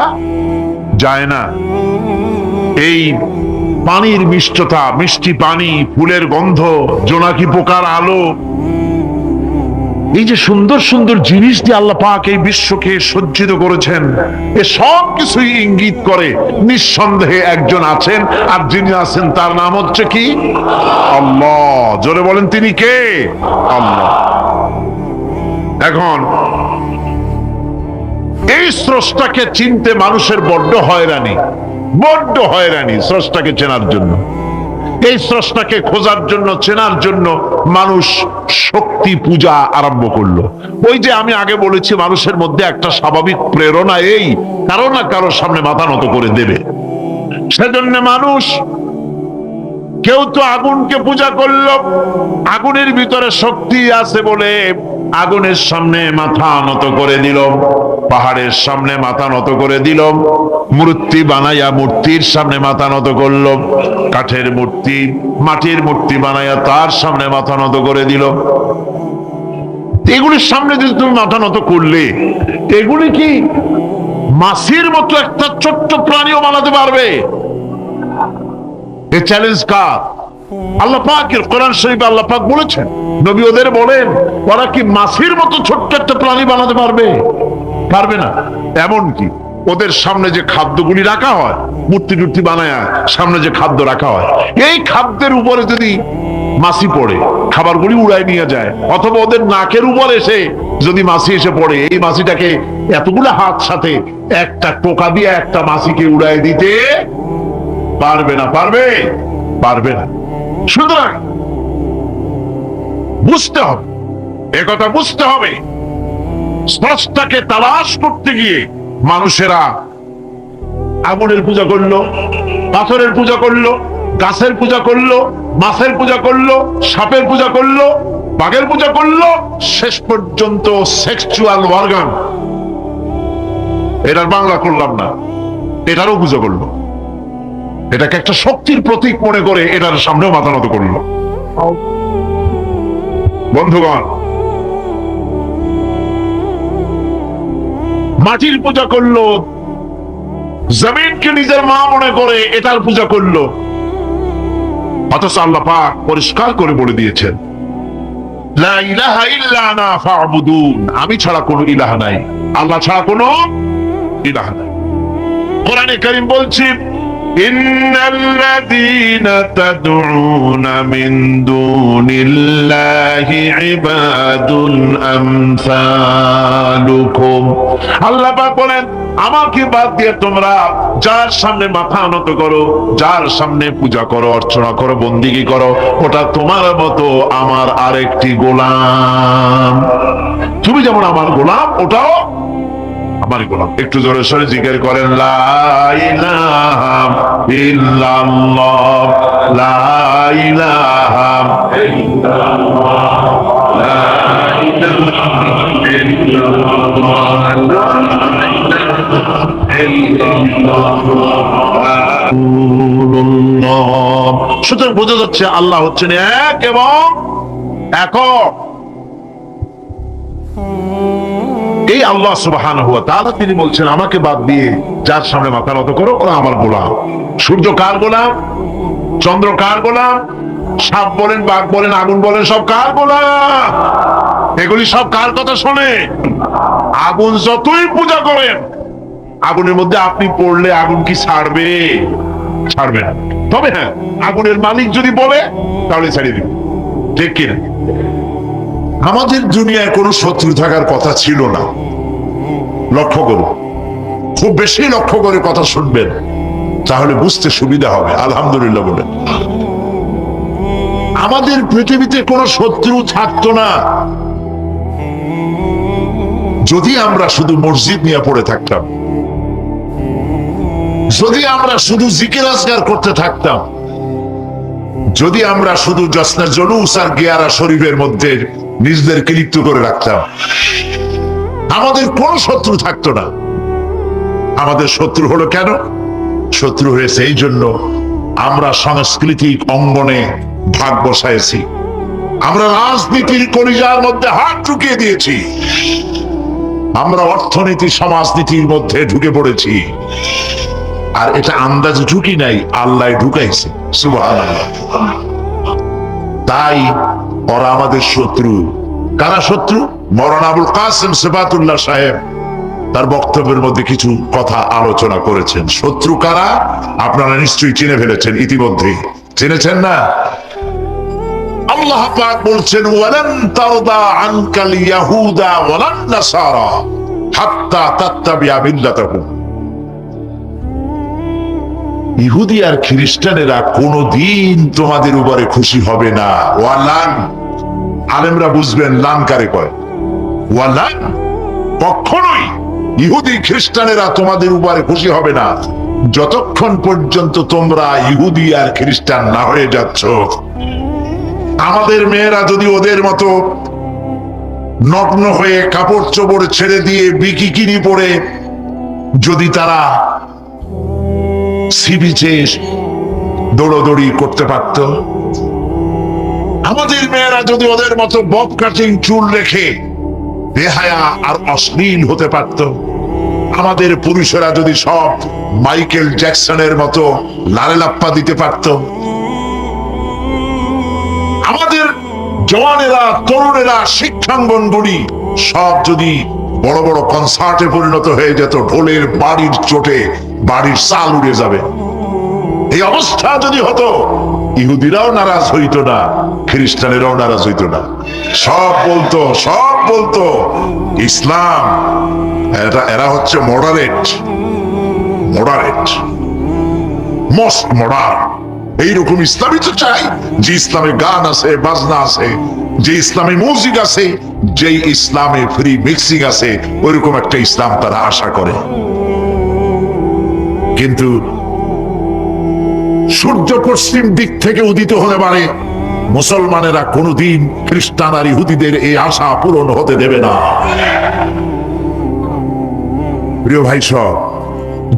যায় না। এই পানির মিষ্টতা, মিষ্টি পানি, ফুলের গন্ধ, জোনাকি পোকার আলো, এই যে সুন্দর সুন্দর জিনিস দিয়ে আল্লাহ পাক এই বিশ্বকে সজ্জিত করেছেন, এ সব কিছুই ইঙ্গিত করে নিঃসন্দেহে একজন আছেন। আর যিনি আছেন তার নাম হচ্ছে কি? আল্লাহ। জোরে বলেন, তিনি কে? আল্লাহ। এখন এই স্রষ্টাকে চিনতে মানুষের বড্ড হয়রানি স্রষ্টাকে চেনার জন্য। এই স্রষ্টাকে খোঁজার জন্য, চেনার জন্য মানুষ শক্তি পূজা আরম্ভ করলো। ওই যে আমি আগে বলেছি, মানুষের মধ্যে একটা স্বাভাবিক প্রেরণা এই কারো না কারোর সামনে মাথা নত করে দেবে। সেজন্য মানুষ, কেউ তো আগুনকে পূজা করলো, আগুনের ভিতরে শক্তি আছে বলে আগুনের সামনে মাথা নত করে দিল, পাহাড়ের সামনে মাথা নত করে দিল, মূর্তি বানাইয়া মূর্তির সামনে মাথা নত করলো, কাঠের মূর্তি, মাটির মূর্তি বানাইয়া তার সামনে মাথা নত করে দিল। এগুলির সামনে যদি তুমি মাথা নত করলে, এগুলি কি মাছির মতো একটা ছোট্ট প্রাণীও বানাতে পারবে? এই চ্যালেঞ্জ কার? আল্লাহ পাকের। কোরআন শরীফে আল্লাহ পাক বলেছেন, নবী ওদের বলেন, ওরা কি মাছির মতো ছোট্ট একটা প্রাণী বানাতে পারবে? পারবে না। এমনকি ওদের সামনে যে খাদ্যগুলি রাখা হয়, মূর্তি টুর্তি বানায় সামনে যে খাদ্য রাখা হয়, এই খাদ্যের উপরে যদি মাছি পড়ে খাবারগুলি উড়াই নিয়ে যায়, অথবা ওদের নাকের উপর এসে যদি মাছি এসে পড়ে, এই মাছিটাকে এতগুলো হাত সাথে একটা টোকা দিয়ে একটা মাছিকে উড়াই দিতে পারবে না। পারবে? পারবে না। সুতরাং বুঝতে হবে, একথা বুঝতে হবে, স্রষ্টাকে তালাশ করতে গিয়ে মানুষেরা আগুনের পূজা করলো, পাথরের পূজা করলো, গাছের পূজা করলো, মাছের পূজা করলো, সাপের পূজা করলো, বাঘের পূজা করলো, শেষ পর্যন্ত সেক্সুয়াল অর্গান, এটার বাংলা করলাম না, এটারও পূজা করলো। এটাকে একটা শক্তির প্রতীক মনে করে এটার সামনেও মাথা নত করলো। বন্ধুগণ, মাটির পূজা করলো, জমিনকে নিজের মা মনে করে এটার পূজা করলো। অথচ আল্লাহ পাক পরিষ্কার করে বলে দিয়েছেন, লা ইলাহা ইল্লা আনা ফা'বুদুন, আমি ছাড়া কোনো ইলাহ নাই, আল্লাহ ছাড়া কোনো ইলাহ নাই। কোরআনে কারীম বলছে, ইন্নাল্লাযীনা তাদউনা মিন দুনিল্লাহি ইবাদুন আমসালুকুম। আল্লাহ পাক বলেন, আমাকে বাদ দিয়ে তোমরা যার সামনে মাথা নত করো, যার সামনে পূজা করো, অর্চনা করো, বন্দিগি করো, ওটা তোমার মতো আমার আরেকটি গোলাম। তুমি যেমন আমার গোলাম, ওটাও আমার গোলাম। একটু জোরে সরে জিকির করেন, লা ইলাহা ইল্লাল্লাহ, লা ইলাহা ইল্লাল্লাহ, লা ইলাহা ইল্লাল্লাহ। সুতরাং বোঝা যাচ্ছে আল্লাহ হচ্ছেন এক এবং একক। এই আল্লাহ সুবহানাহু ওয়া তাআলা তিনি বলছেন, আমাকে বাদ দিয়ে যার সামনে মাথা নত করো, ওরা আমার গোলাম। সূর্য কার গোলাম? চন্দ্র কার গোলাম? সাপ বলেন, বাঘ বলেন, আগুন বলেন, সব কার গোলাম? এগুলি সব কার কথা শোনে? আগুন যতই পূজা করেন, আগুনের মধ্যে আপনি পড়লে আগুন কি ছাড়বে? ছাড়বে না। তবে হ্যাঁ, আগুনের মালিক যদি বলে তাহলে ছাড়িয়ে দিবে, ঠিক কিনা? আমাদের দুনিয়ায় কোনো শত্রু থাকার কথা ছিল না। লক্ষ্য করুন, খুব বেশি লক্ষ্য করে কথা শুনবেন, তাহলে বুঝতে সুবিধা হবে। আলহামদুলিল্লাহ বলেন। আমাদের পৃথিবীতে কোনো শত্রু থাকতো না যদি আমরা শুধু মসজিদ নিয়ে পড়ে থাকতাম, যদি আমরা শুধু জিকির আজকার করতে থাকতাম, যদি আমরা শুধু জসনা জলুস আর গিয়ারা শরীফের মধ্যে নিজেদেরকে লিপ্ত করে রাখতাম, আমাদের কোন শত্রু থাকতো না। আমাদের শত্রু হলো কেন? শত্রু হয়েছে এই জন্য আমরা সাংস্কৃতিক অঙ্গনে ভাগ বসাইছি, আমরা রাজনীতির কলিজার মধ্যে হাত ঢুকিয়ে দিয়েছি, আমরা অর্থনীতি সমাজনীতির মধ্যে ঢুকে পড়েছি। আর এটা আন্দাজ ঢুকি নাই, আল্লাহ ঢুকাইছে। সুবহানাল্লাহ। তাই ওরা আমাদের শত্রু। কারা শত্রু? মওলানা আবুল কাসেম সিফাতুল্লাহ সাহেব তার বক্তব্যের মধ্যে কিছু কথা আলোচনা করেছেন। শত্রু কারা আপনারা নিশ্চয়ই চিনে ফেলেছেন ইতিমধ্যেই। চিনেছেন না? আল্লাহ পাক বলছেন, ওয়ালান তারদা আনকাল ইয়াহুদা ওয়ালান নাসারা হাত্তা তাত্তাবিআ মিল্লাতাহুম। ইহুদি আর খ্রিস্টানেরা কোনদিন তোমাদের উপরে খুশি হবে না। ওয়ালান, আলেমরা বুঝবেন লান কারে কয়। ওয়ালান, কখনোই ইহুদি খ্রিস্টানেরা তোমাদের উপরে খুশি হবে না যতক্ষণ পর্যন্ত তোমরা ইহুদি আর খ্রিস্টান না হয়ে যাচ্ছ। আমাদের মেয়েরা যদি ওদের মতো নগ্ন হয়ে কাপড় চোপড় ছেড়ে দিয়ে বিকিনি পরে যদি তারা সি বিচে দৌড়দৌড়ি করতে পারত, আমাদের মেয়েরা যদি ওদের মতো বব কাটিং চুল রেখে বেহায়া আর অশ্লীল হতে পারত, আমাদের পুরুষেরা যদি সব মাইকেল জ্যাকসনের মতো লারেলাপ্পা দিতে পারত, আমাদের জওয়ানেরা, তরুণেরা, শিক্ষাঙ্গনগুলি সব যদি বড় বড় কনসার্টে পরিণত হয়ে যেত, ঢোলের বাড়ির চোটে বাড়ির চাল উড়ে যাবে। এই অবস্থা যদি হতো, ইহুদিরাও নারাজ হইতো না, খ্রিস্টানেরাও নারাজ হইতো না। সব বলতো ইসলাম, এরা হচ্ছে মডারেট, মোস্ট মডার্ন। এইরকম ইসলামই তো চাই, যে ইসলামে গান আছে, বাজনা আছে, যে ইসলামে মিউজিক আছে, যে ইসলামে ফ্রি মিক্সিং আছে, ওইরকম একটা ইসলাম তারা আশা করে। কিন্তু সূর্য পশ্চিম দিক থেকে উদিত হতে পারে, মুসলমানেরা কোনোদিন খ্রিস্টান আর ইহুদিদের এই আশা পূরণ হতে দেবে না। প্রিয় ভাই সব,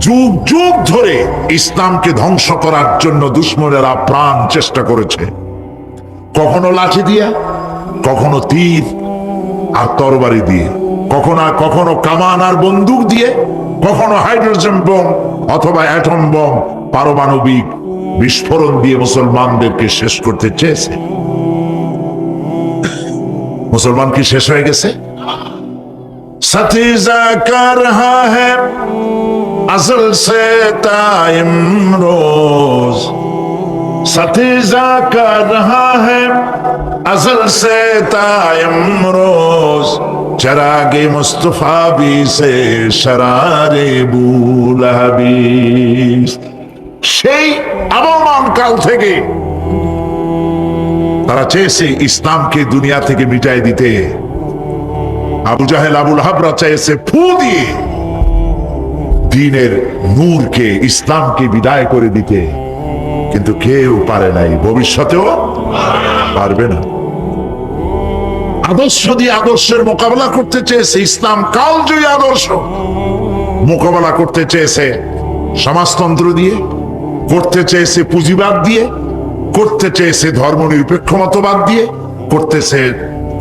যুগ যুগ ধরে ইসলামকে ধ্বংস করার জন্য দুশ্মনেরা প্রাণ চেষ্টা করেছে, কখনো লাঠি দিয়ে, কখনো তীর আর তরবারি দিয়ে, কখনো কামান আর বন্দুক দিয়ে, কখনো হাইড্রোজেন বোম অথবা অ্যাটম বোম, পারমাণবিক বিস্ফোরণ দিয়ে মুসলমানদেরকে শেষ করতে চেয়েছে। মুসলমান কি শেষ হয়ে গেছে? সতীজা কর হ্যাঁ असल से ताइम रोज, सतीजा कर रहा है असल से ताइम रोज, चरागे मुस्तफा भी से शरारे बुलहबीस। সেই আবহমান কাল থেকে তারা চেয়েছে ইসলামকে দুনিয়া থেকে মিটাই দিতে। আবু জাহেল, আবুল হাবরা চেয়েছে ফু দিয়ে দ্বীনের নূরকে, ইসলামকে বিদায় করে দিতে, কিন্তু কেউ পারে নাই, ভবিষ্যতেও পারবে না। আদর্শ দিয়ে আদর্শের মোকাবেলা করতে চেয়েছে, ইসলাম কালজয়ী আদর্শ মোকাবেলা করতে চেয়েছে সমাজতন্ত্র দিয়ে, করতে চেয়েছে পুঁজিবাদ দিয়ে, করতে চেয়েছে ধর্মনিরপেক্ষ মতবাদ দিয়ে,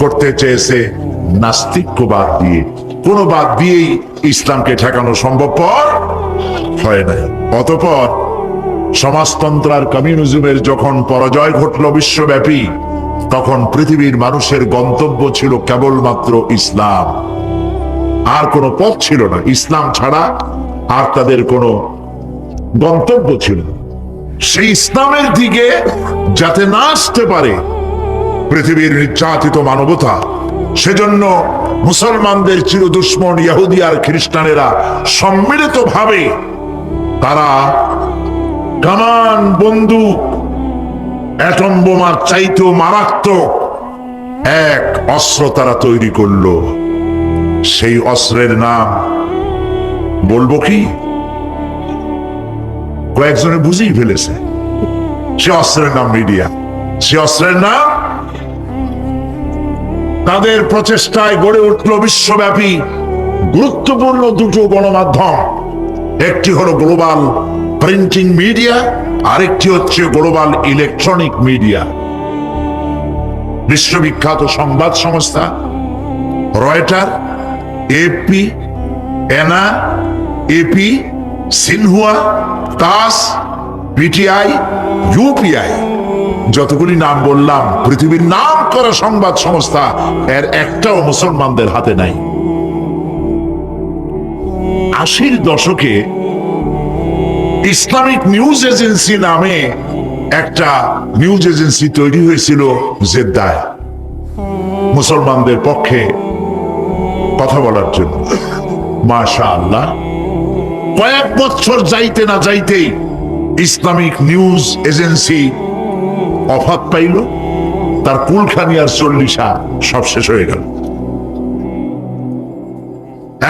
করতে চেয়েছে নাস্তিক্যবাদ দিয়ে। কোন বাদ দিয়েই ইসলামকে ঠেকানো সম্ভবপর হয় না। অতঃপর সমাজতন্ত্র আর কমিউনিজমের যখন পরাজয় ঘটল বিশ্বব্যাপী, তখন পৃথিবীর মানুষের গন্তব্য ছিল কেবলমাত্র ইসলাম, আর কোনো পথ ছিল না। ইসলাম ছাড়া আর তাদের কোনো গন্তব্য ছিল না। সেই ইসলামের দিকে যাতে না আসতে পারে পৃথিবীর নির্যাতিত মানবতা, সেজন্য মুসলমানদের চির দুশ্মন ইহুদি আর খ্রিস্টানেরা সম্মিলিতভাবে তারা কামান, বন্দুক, অ্যাটম বোমার চাইতেও মারাত্মক এক অস্ত্র তারা তৈরি করলো। সেই অস্ত্রের নাম বলবো কি? কয়েকজনে বুঝেই ফেলেছে। সে অস্ত্রের নাম মিডিয়া, সে অস্ত্রের নাম। তাদের প্রচেষ্টায় গড়ে উঠল বিশ্বব্যাপী গুরুত্বপূর্ণ দুটো গণমাধ্যম, একটি হলো গ্লোবাল প্রিন্টিং মিডিয়া, আরেকটি হচ্ছে গ্লোবাল ইলেকট্রনিক মিডিয়া। বিশ্ববিখ্যাত সংবাদ সংস্থা রয়টার, এপি, এনা, এপি, সিনহুয়া, তাস, পিটিআই, ইউপিআই, যতগুলি নাম বললাম পৃথিবীর নাম করা সংবাদ সংস্থা, এর একটাও মুসলমানদের হাতে নাই। 80-র দশকে ইসলামিক নিউজ এজেন্সি নামে একটা নিউজ এজেন্সি তৈরি হয়েছিল জেদ্দায়, মুসলমানদের পক্ষে কথা বলার জন্য। মাশাআল্লাহ, কয়েক বছর যাইতে না যাইতেই ইসলামিক নিউজ এজেন্সি অফাত পাইল, তার কুলখানি আর চল্লিশা সব শেষ হয়ে গেল।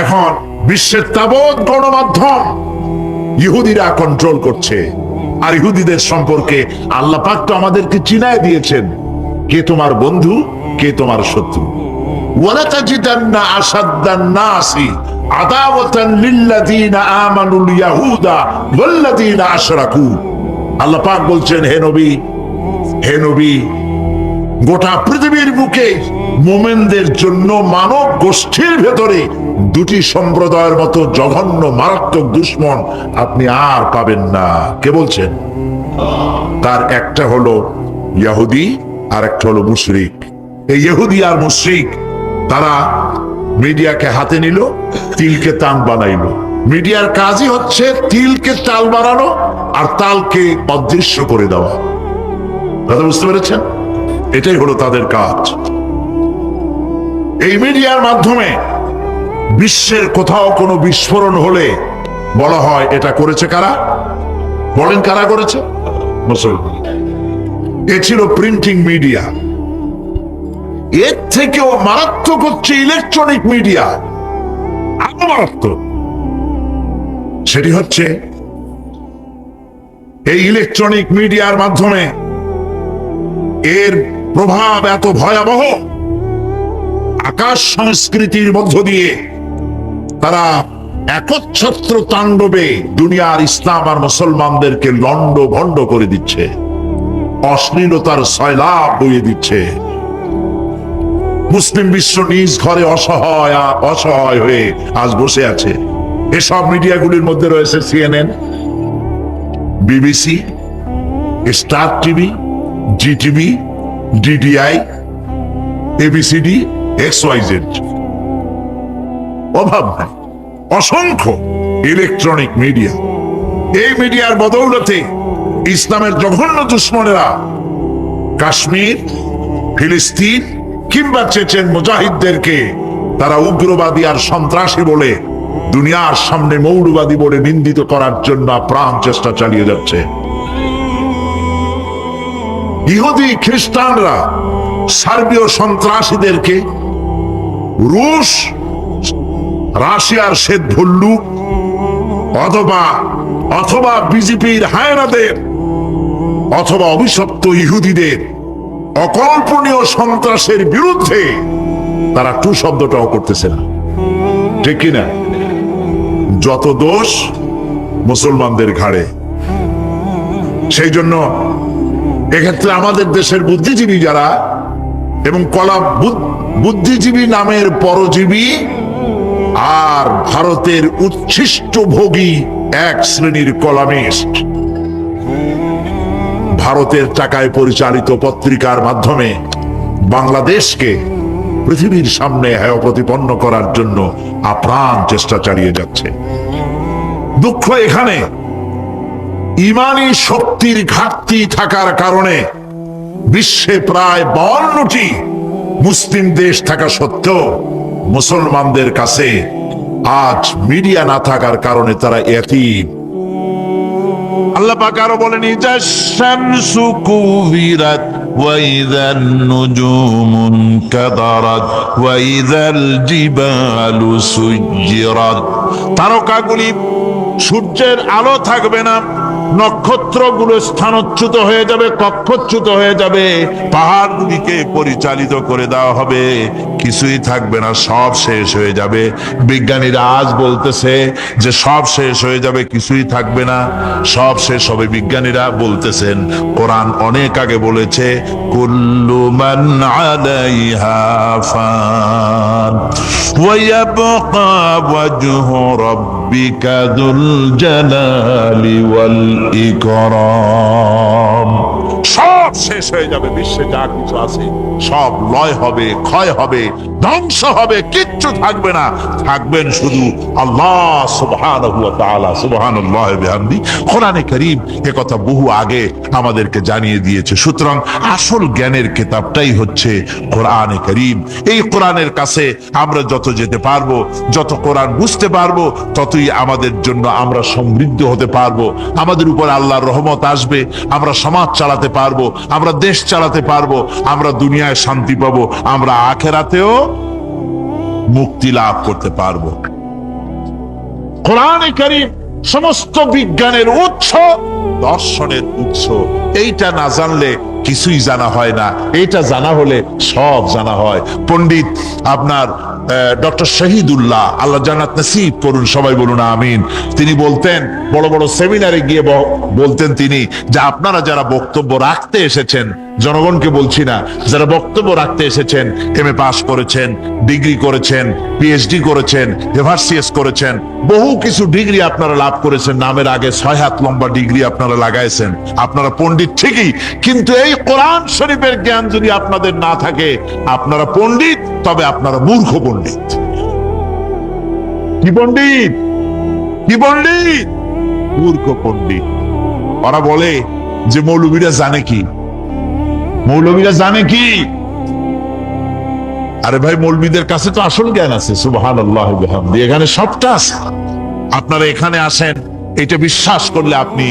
এখন বিশ্বের তাবৎ গণমাধ্যম ইহুদিরা কন্ট্রোল করছে। আর ইহুদিদের সম্পর্কে আল্লাহ পাক তো আমাদেরকে চিনায় দিয়েছেন কে তোমার বন্ধু, কে তোমার শত্রু। ওয়ালাতাজিদান্না আশাদ্দান নাসি আদাওয়াতান লিল্লাযীনা আমানুল ইয়াহুদা ওয়াল্লাযীনা আশরাকু। আল্লাহ পাক বলছেন, হে নবী, গোটা পৃথিবীর বুকে মুমিনদের জন্য মানব গোষ্ঠীর ভেতরে দুটি সম্প্রদায়ের মতো জঘন্য মারাত্মক দুশ্মন আপনি আর পাবেন না। কে বলছেন? তার একটা হলো ইহুদি আর একটা হলো মুশরিক। এই ইহুদি আর মুশরিক তারা মিডিয়াকে হাতে নিল, তিলকে তাল বানাইলো। মিডিয়ার কাজই হচ্ছে তিলকে তাল বানানো আর তালকে অদৃশ্য করে দেওয়া। কথা বুঝতে পেরেছেন? এটাই হলো তাদের কাজ। এই মিডিয়ার মাধ্যমে বিশ্বের কোথাও কোনো বিস্ফোরণ হলে বলা হয় এটা করেছে কারা? বলেন কারা করেছে? মুসলমান। এ ছিল প্রিন্টিং মিডিয়া। এর থেকেও মারাত্মক হচ্ছে ইলেকট্রনিক মিডিয়া, আরো মারাত্মক। সেটি হচ্ছে এই ইলেকট্রনিক মিডিয়ার মাধ্যমে এর প্রভাব এত ভয়াবহ, আকাশ সংস্কৃতির মধ্য দিয়ে তারা একচ্ছত্র তাণ্ডবে দুনিয়ার ইসলাম আর মুসলমানদেরকে লন্ড ভন্ড করে দিচ্ছে, অশ্লীলতার সয়লাব বইয়ে দিচ্ছে। মুসলিম বিশ্ব নিজ ঘরে অসহায় হয়ে আজ বসে আছে। এসব মিডিয়াগুলির মধ্যে রয়েছে CNN, BBC, Star TV, GTV, DDI, ABCD, XYZ। অভাব নাই, অসংখ্য ইলেকট্রনিক মিডিয়া। এই মিডিয়ার বদৌলতে ইসলামের জঘন্য দুশ্মনেরা কাশ্মীর, ফিলিস্তিন কিংবা চেচেন মুজাহিদদেরকে তারা উগ্রবাদী আর সন্ত্রাসী বলে দুনিয়ার সামনে মৌলবাদী বলে নিন্দিত করার জন্য প্রাণ চেষ্টা চালিয়ে যাচ্ছে। ইহুদি খ্রিস্টানরা সার্বীয় সন্ত্রাসীদেরকে রুশ, রাশিয়ার শ্বেত ভল্লুক অথবা বিজেপির হায়নাদের অথবা অভিশপ্ত ইহুদিদের অকল্পনীয় সন্ত্রাসের বিরুদ্ধে তারা টু শব্দটাও করতেছে না, ঠিক কিনা? যত দোষ মুসলমানদের ঘাড়ে। সেই জন্য এক্ষেত্রে আমাদের দেশের বুদ্ধিজীবী যারা এবং বুদ্ধিজীবী নামের পরজীবী আর ভারতের উচ্ছিষ্ট ভোগী এক শ্রেণীর কলামিস্ট, ভারতের টাকায় পরিচালিত পত্রিকার মাধ্যমে বাংলাদেশকে পৃথিবীর সামনে হেয় প্রতিপন্ন করার জন্য আপ্রাণ চেষ্টা চালিয়ে যাচ্ছে। দুঃখ এখানে ইমানি শক্তির ঘাটতি থাকার কারণে বিশ্বে প্রায় 52টি মুসলিম দেশ থাকা সত্ত্বেও মুসলমানদের কাছে আজ মিডিয়া না থাকার কারণে তারা এতিম। আল্লাহ পাক আরো বলেন, ইজা শামসু কুবিরাত ওয়া ইযান নুজুমুন কাদারাত ওয়া ইযাল জিবালু সুজ্জিরাত। তারকাগুলি, সূর্যের আলো থাকবে না, নক্ষত্রগুলো স্থানচ্যুত হয়ে যাবে, কক্ষচ্যুত হয়ে যাবে, পাহাড়গুলিকে পরিচালিত করে দেওয়া হবে, কিছুই থাকবে না, সব শেষ হয়ে যাবে। বিজ্ঞানীরা আজ বলতেছে যে সব শেষ হয়ে যাবে, কিছুই থাকবে না, সব শেষ হবে। বিজ্ঞানীরা বলতেছেন, কোরআন অনেক আগে বলেছে, কুল্লু মান আলাইহা ফান ওয়া ইয়াবকা ওয়াজহু রাব্বিকা যুল জালালি ওয়াল ইকরাম। সব শেষ হয়ে যাবে, বিশ্বে যা কিছু আছে সব লয় হবে, ক্ষয় হবে, ধ্বংস হবে, কিচ্ছু থাকবে না, থাকবেন শুধু আল্লাহ সুবহানাহু ওয়া তাআলা। সুবহানাল্লাহ ওয়া বিহামদি। কোরআনে কারীম এ কথা বহু আগে আমাদেরকে জানিয়ে দিয়েছে। সুতরাং আসল জ্ঞানের কিতাবটাই হচ্ছে কোরআনে কারীম। এই কোরআনের কাছে আমরা যত যেতে পারবো, যত কোরআন বুঝতে পারবো, ততই আমাদের জন্য আমরা সমৃদ্ধ হতে পারবো। আমাদের উপর আল্লাহর রহমত আসবে, আমরা সমাজ চালাতে পারবো, আমরা দেশ চালাতে পারবো, আমরা দুনিয়ায় শান্তি পাবো, আমরা আখিরাতেও মুক্তি লাভ করতে পারবো। কোরআনে কারীম সমস্ত বিজ্ঞানের উৎস, দর্শনের উৎস। এইটা না জানলে কিছুই জানা হয় না, এইটা জানা হলে সব জানা হয়। পণ্ডিত আপনার ডক্টর শহীদুল্লাহ, আল্লাহ জান্নাত নসিব করুন, সবাই বলুন আমিন। তিনি বলতেন, বড় বড় সেমিনারে গিয়ে বলতেন তিনি, যে আপনারা যারা বক্তব্য রাখতে এসেছেন, জনগণকে বলছি না, যারা বক্তব্য রাখতে এসেছেন, MA পাস করেছেন, ডিগ্রি করেছেন, PhD করেছেন, এভারসিএস করেছেন, বহু কিছু ডিগ্রি আপনারা লাভ করেছেন, নামের আগে 6 হাত লম্বা ডিগ্রি আপনারা লাগাইছেন, আপনারা পণ্ডিত ঠিকই, কিন্তু এই কোরআন শরীফের জ্ঞান যদি আপনাদের না থাকে, আপনারা পণ্ডিত, তবে আপনারা মূর্খ পণ্ডিত। কি পণ্ডিত, কি পণ্ডিত? মূর্খ পণ্ডিত। ওরা বলে যে মৌলবীরা জানে কি, মৌলবীরা জানে কি? আরে ভাই, মৌলবীদের কাছে তো আসল জ্ঞান আছে। সুবহানাল্লাহ বিহামদি, এখানে সবটা আছে। আপনারা এখানে আসেন, এটা বিশ্বাস করলে আপনি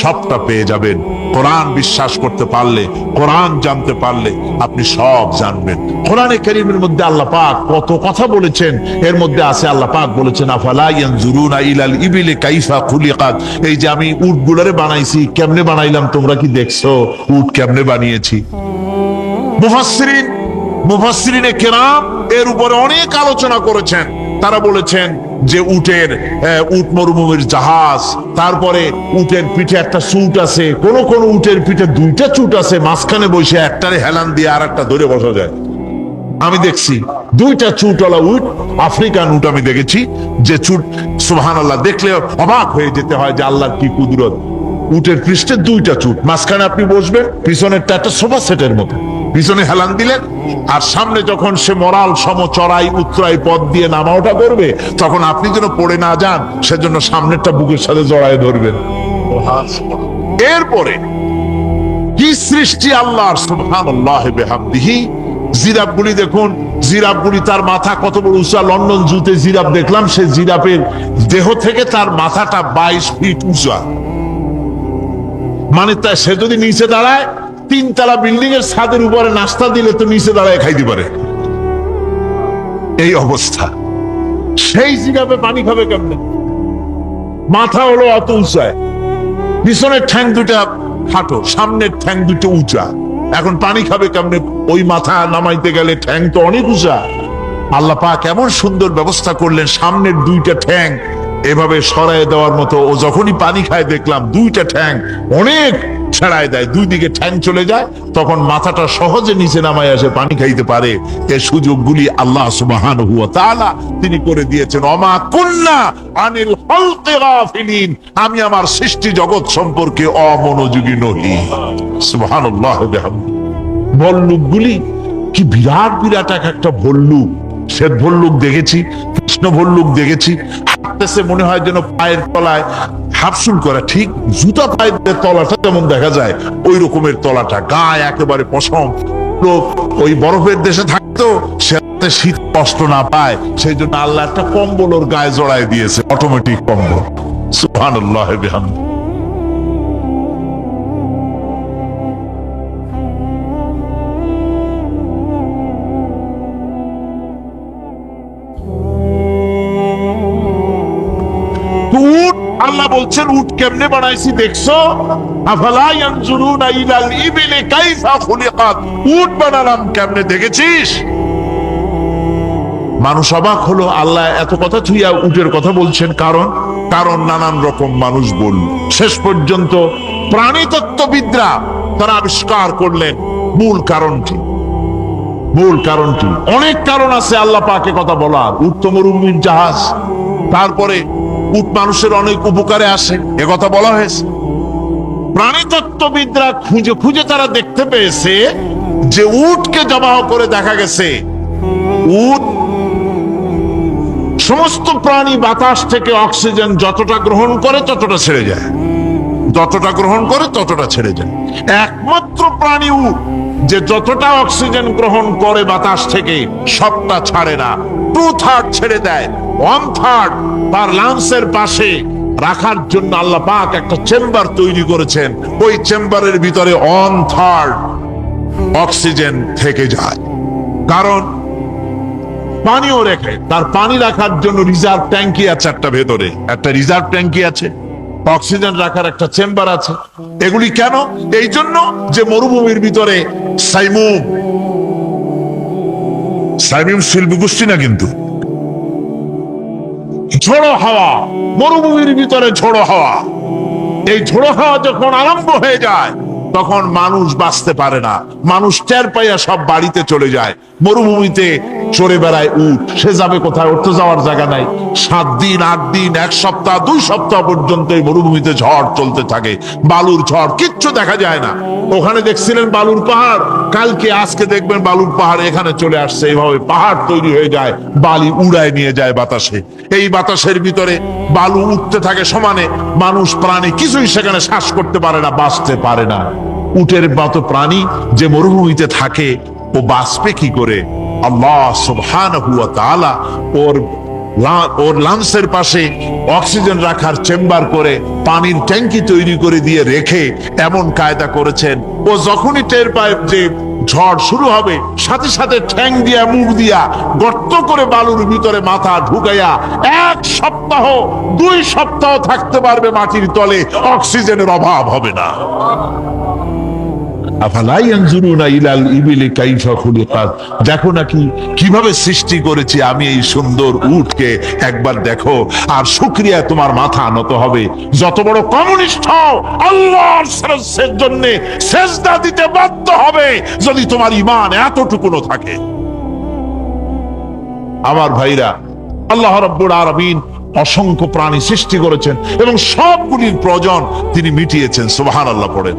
সবটা পেয়ে যাবেন। কোরআন বিশ্বাস করতে পারলে, কোরআন জানতে পারলে আপনি সব জানবেন। কোরআনে কারীমের মধ্যে আল্লাহ পাক কত কথা বলেছেন। এর মধ্যে আছে আল্লাহ পাক বলেছেন, আফালা ইয়ানজুরুনা ইলাল ইবিলি কাইফা খুলিকাত। এই যে আমি উটগুলোরে বানাইছি, কেমনে বানাইলাম তোমরা কি দেখছো? উট কেমনে বানিয়েছি? মুফাসসিরিনে কেরাম এর উপরে অনেক আলোচনা করেছেন। তারা বলেছেন যে উট মরুভূমির জাহাজ, তারপরে উটের পিঠে একটা চুট আছে, কোন কোন উটের পিঠে দুইটা চুট আছে, মাঝখানে বসে একটারে হেলান দিয়ে আর একটা ধরে বসা যায়। আমি দেখছি দুইটা চুটওয়ালা উট, আফ্রিকান উট আমি দেখেছি, যে চুট সুবহানাল্লাহ, দেখলে অবাক হয়ে যেতে হয় যে আল্লাহর কি কুদরত। উটের পৃষ্ঠে দুইটা চুট, মাঝখানে আপনি বসবেন, পিছনেরটা একটা সোফা সেটের মতো, পিছনে হেলান দিলেন, আর সামনে যখন সে মরাল সম চড়াই উতরাই পথ দিয়ে নামা ওঠা করবে, তখন আপনি যেন পড়ে না যান সেজন্য সামনেরটা বুকের সাথে জড়ায় ধরবেন। এরপরে কি সৃষ্টি আল্লাহর, সুবহানাল্লাহ বিহামদিহি। জিরাফগুলি দেখুন, জিরাফগুলি তার মাথা কত বড় উঁচা। লন্ডন জুতে জিরাফ দেখলাম, সে জিরাফের দেহ থেকে তার মাথাটা 22 ফিট উঁচা। মানে তা সে যদি নিচে দাঁড়ায়, 3 তলা বিল্ডিং এর ছাদের উপরে নাস্তা দিলে তো নিচে দাঁড়ায় খাইতে পারে, এই অবস্থা। সেই জিরাফে পানি খাবে কেমনে? মাথা হলো অত উঁচায়, পিছনের ঠ্যাং দুটা খাটো, সামনের ঠ্যাং দুটো উঁচা। এখন পানি খাবে কেমনে? ওই মাথা নামাইতে গেলে ঠ্যাং তো অনেক উঁচা। আল্লাহ পাক এমন সুন্দর ব্যবস্থা করলেন, সামনের দুইটা ঠ্যাং এভাবে সরায় দেওয়ার মতো। ও যখনই পানি খায় দেখলাম দুইটা ঠ্যাং অনেক ছাড়ায় দেয়, দুই দিকে ঠ্যাং চলে যায়, তখন মাথাটা সহজে নিচে নামায় আসে, পানি খাইতে পারে। এই সুযোগগুলি আল্লাহ সুবহানাহু ওয়া তাআলা তিনি করে দিয়েছেন। ওমা কুন্না আনিল খালকি গাফিলিন, আমি আমার সৃষ্টি জগৎ সম্পর্কে অমনোযোগী নহি। সুবহানাল্লাহ বিহামদি। ভল্লুকগুলি কি বিরাট বিরাট এক একটা ভল্লুক। শ্বেত ভল্লুক দেখেছি, কৃষ্ণ ভল্লুক দেখেছি, হাঁটতেছে মনে হয় যেন পায়ের তলায় হাফসুল করা, ঠিক জুতা পায়ের তলাটা যেমন দেখা যায় ওই রকমের তলাটা, গায়ে একেবারে পশম। লোক ওই বরফের দেশে থাকতো, সে শীত কষ্ট না পায় সেই জন্য আল্লাহ একটা কম্বল ওর গায়ে জড়ায় দিয়েছে, অটোমেটিক কম্বল। সুবহানাল্লাহ বিহামদি। উট, আল্লাহ বলছেন উট কেমনে বানাইছি দেখছো? আফালা ইয়ানজুরুনা ইলাল ইবিলি কাইফা খুলিকাত। উট বানালাম কেমনে দেখেছিস? মানুষ অবাক হলো, আল্লাহ এত কথা থুইয়া উটের কথা বলছেন। কারণ নানান রকম মানুষ বলল। শেষ পর্যন্ত প্রাণীতত্ত্ববিদরা তারা আবিষ্কার করলেন মূল কারণটি। অনেক কারণ আছে আল্লাহ পাকে কথা বলার। উট তো মরুভূমির জাহাজ, তারপরে উট মানুষের অনেক উপকারে আসে, একথা বলা হয়েছে। প্রাণীতত্ত্ববিদরা খুঁজে খুঁজে তারা দেখতে পেয়েছে যে উটকে জবাহ করে দেখা গেছে উট সমস্ত প্রাণী বাতাস থেকে অক্সিজেন যতটা গ্রহণ করে ততটা ছেড়ে যায়, যতটা গ্রহণ করে ততটা ছেড়ে যায়। একমাত্র প্রাণী উট যে যতটা অক্সিজেন গ্রহণ করে বাতাস থেকে সবটা ছাড়ে না, 2/3 ছেড়ে দেয়। 1/3 তার লাংসের পাশে রাখার জন্য আল্লাহ পাক একটা চেম্বার তৈরি করেছেন। ওই চেম্বারের ভিতরে 1/3 অক্সিজেন থেকে যায়। কারণ পানিও রেখে, তার পানি রাখার জন্য রিজার্ভ ট্যাঙ্কি আছে, একটা ভেতরে একটা রিজার্ভ ট্যাঙ্কি আছে, অক্সিজেন রাখার একটা চেম্বার আছে। এগুলি কেন? এই জন্য যে মরুভূমির ভিতরে সাইমুম শিল্পী গোষ্ঠী না, কিন্তু ঝোড়ো হাওয়া, মরুভূমির ভিতরে ঝোড়ো হাওয়া, এই ঝোড়ো হাওয়া যখন আরম্ভ হয়ে যায় তখন মানুষ বাঁচতে পারে না, মানুষ টের পাইয়া সব বাড়িতে চলে যায়। মরুভূমিতে চড়ে বেড়ায় উট, সে যাবে কোথায়? ওর তো যাওয়ার জায়গা নাই। 7 দিন 8 দিন 1 সপ্তাহ 2 সপ্তাহ পর্যন্ত এই মরুভূমিতে ঝড় চলতে থাকে, বালুর ঝড়, কিচ্ছু কিচ্ছু দেখা যায় না। ওখানে দেখছিলেন বালুর পাহাড়, কালকে আজকে দেখবেন বালুর পাহাড় এখানে চলে আসছে। এইভাবে পাহাড় তৈরি হয়ে যায়, বালি উড়ায় নিয়ে যায় বাতাসে। এই বাতাসের ভিতরে বালু উঠতে থাকে সমানে, মানুষ প্রাণী কিছুই সেখানে শ্বাস করতে পারে না, বাঁচতে পারে না। উটের মতো প্রাণী যে মরুভূমিতে থাকে, ও বাঁচবে কি করে? আল্লাহ সুবহানাহু ওয়া তাআলা ওর লাংসের পাশে অক্সিজেন রাখার চেম্বার করে পানির ট্যাঙ্কি তৈরি করে দিয়ে রেখে এমন কায়দা করেছেন, ও যখনই টের পায় যে ঝড় শুরু হবে, সাথে সাথে ঠ্যাং দিয়া মুখ দিয়া গর্ত করে বালুর ভিতরে মাথা ঢুকাইয়া 1 সপ্তাহ 2 সপ্তাহ থাকতে পারবে মাটির তলে, অক্সিজেনের অভাব হবে না। দেখো নাকি কিভাবে সৃষ্টি করেছি আমি এই সুন্দর উটকে, একবার দেখো, আর শুকরিয়া তোমার মাথা নত হবে। যত বড় কমিউনিস্ট হও, আল্লাহর জন্য সেজদা দিতে বাধ্য হবে যদি তোমার ঈমান এতটুকুনো থাকে। আমার ভাইরা, আল্লাহ রাব্বুল আলামিন অসংখ্য প্রাণী সৃষ্টি করেছেন এবং সবগুলির প্রয়োজন তিনি মিটিয়েছেন। সুবহানাল্লাহ পড়েন।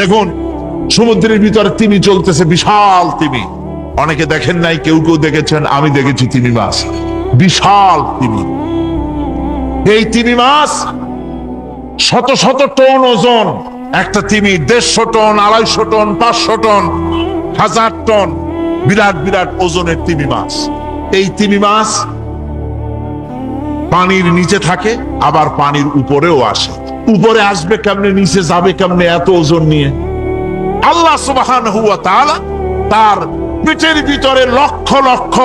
দেখুন, সমুদ্রের ভিতরে তিমি চলতেছে, বিশাল তিমি। অনেকে দেখেন নাই, কেউ কেউ দেখেছেন, আমি দেখেছি তিমি মাছ, বিশাল তিমি। এই তিমি মাছ শত শত টন ওজন। একটা তিমি 150 টন, 250 টন, 500 টন, 1000 টন, বিরাট বিরাট ওজনের তিমি মাছ। এই তিমি মাছ পানির নিচে থাকে, আবার পানির উপরেও আসে। উপরে আসবে কেমনে, নিচে যাবে কেমনে এত ওজন নিয়ে? আল্লাহ সুবহানাহু ওয়া তাআলা তার পেটের ভিতরে লক্ষ লক্ষ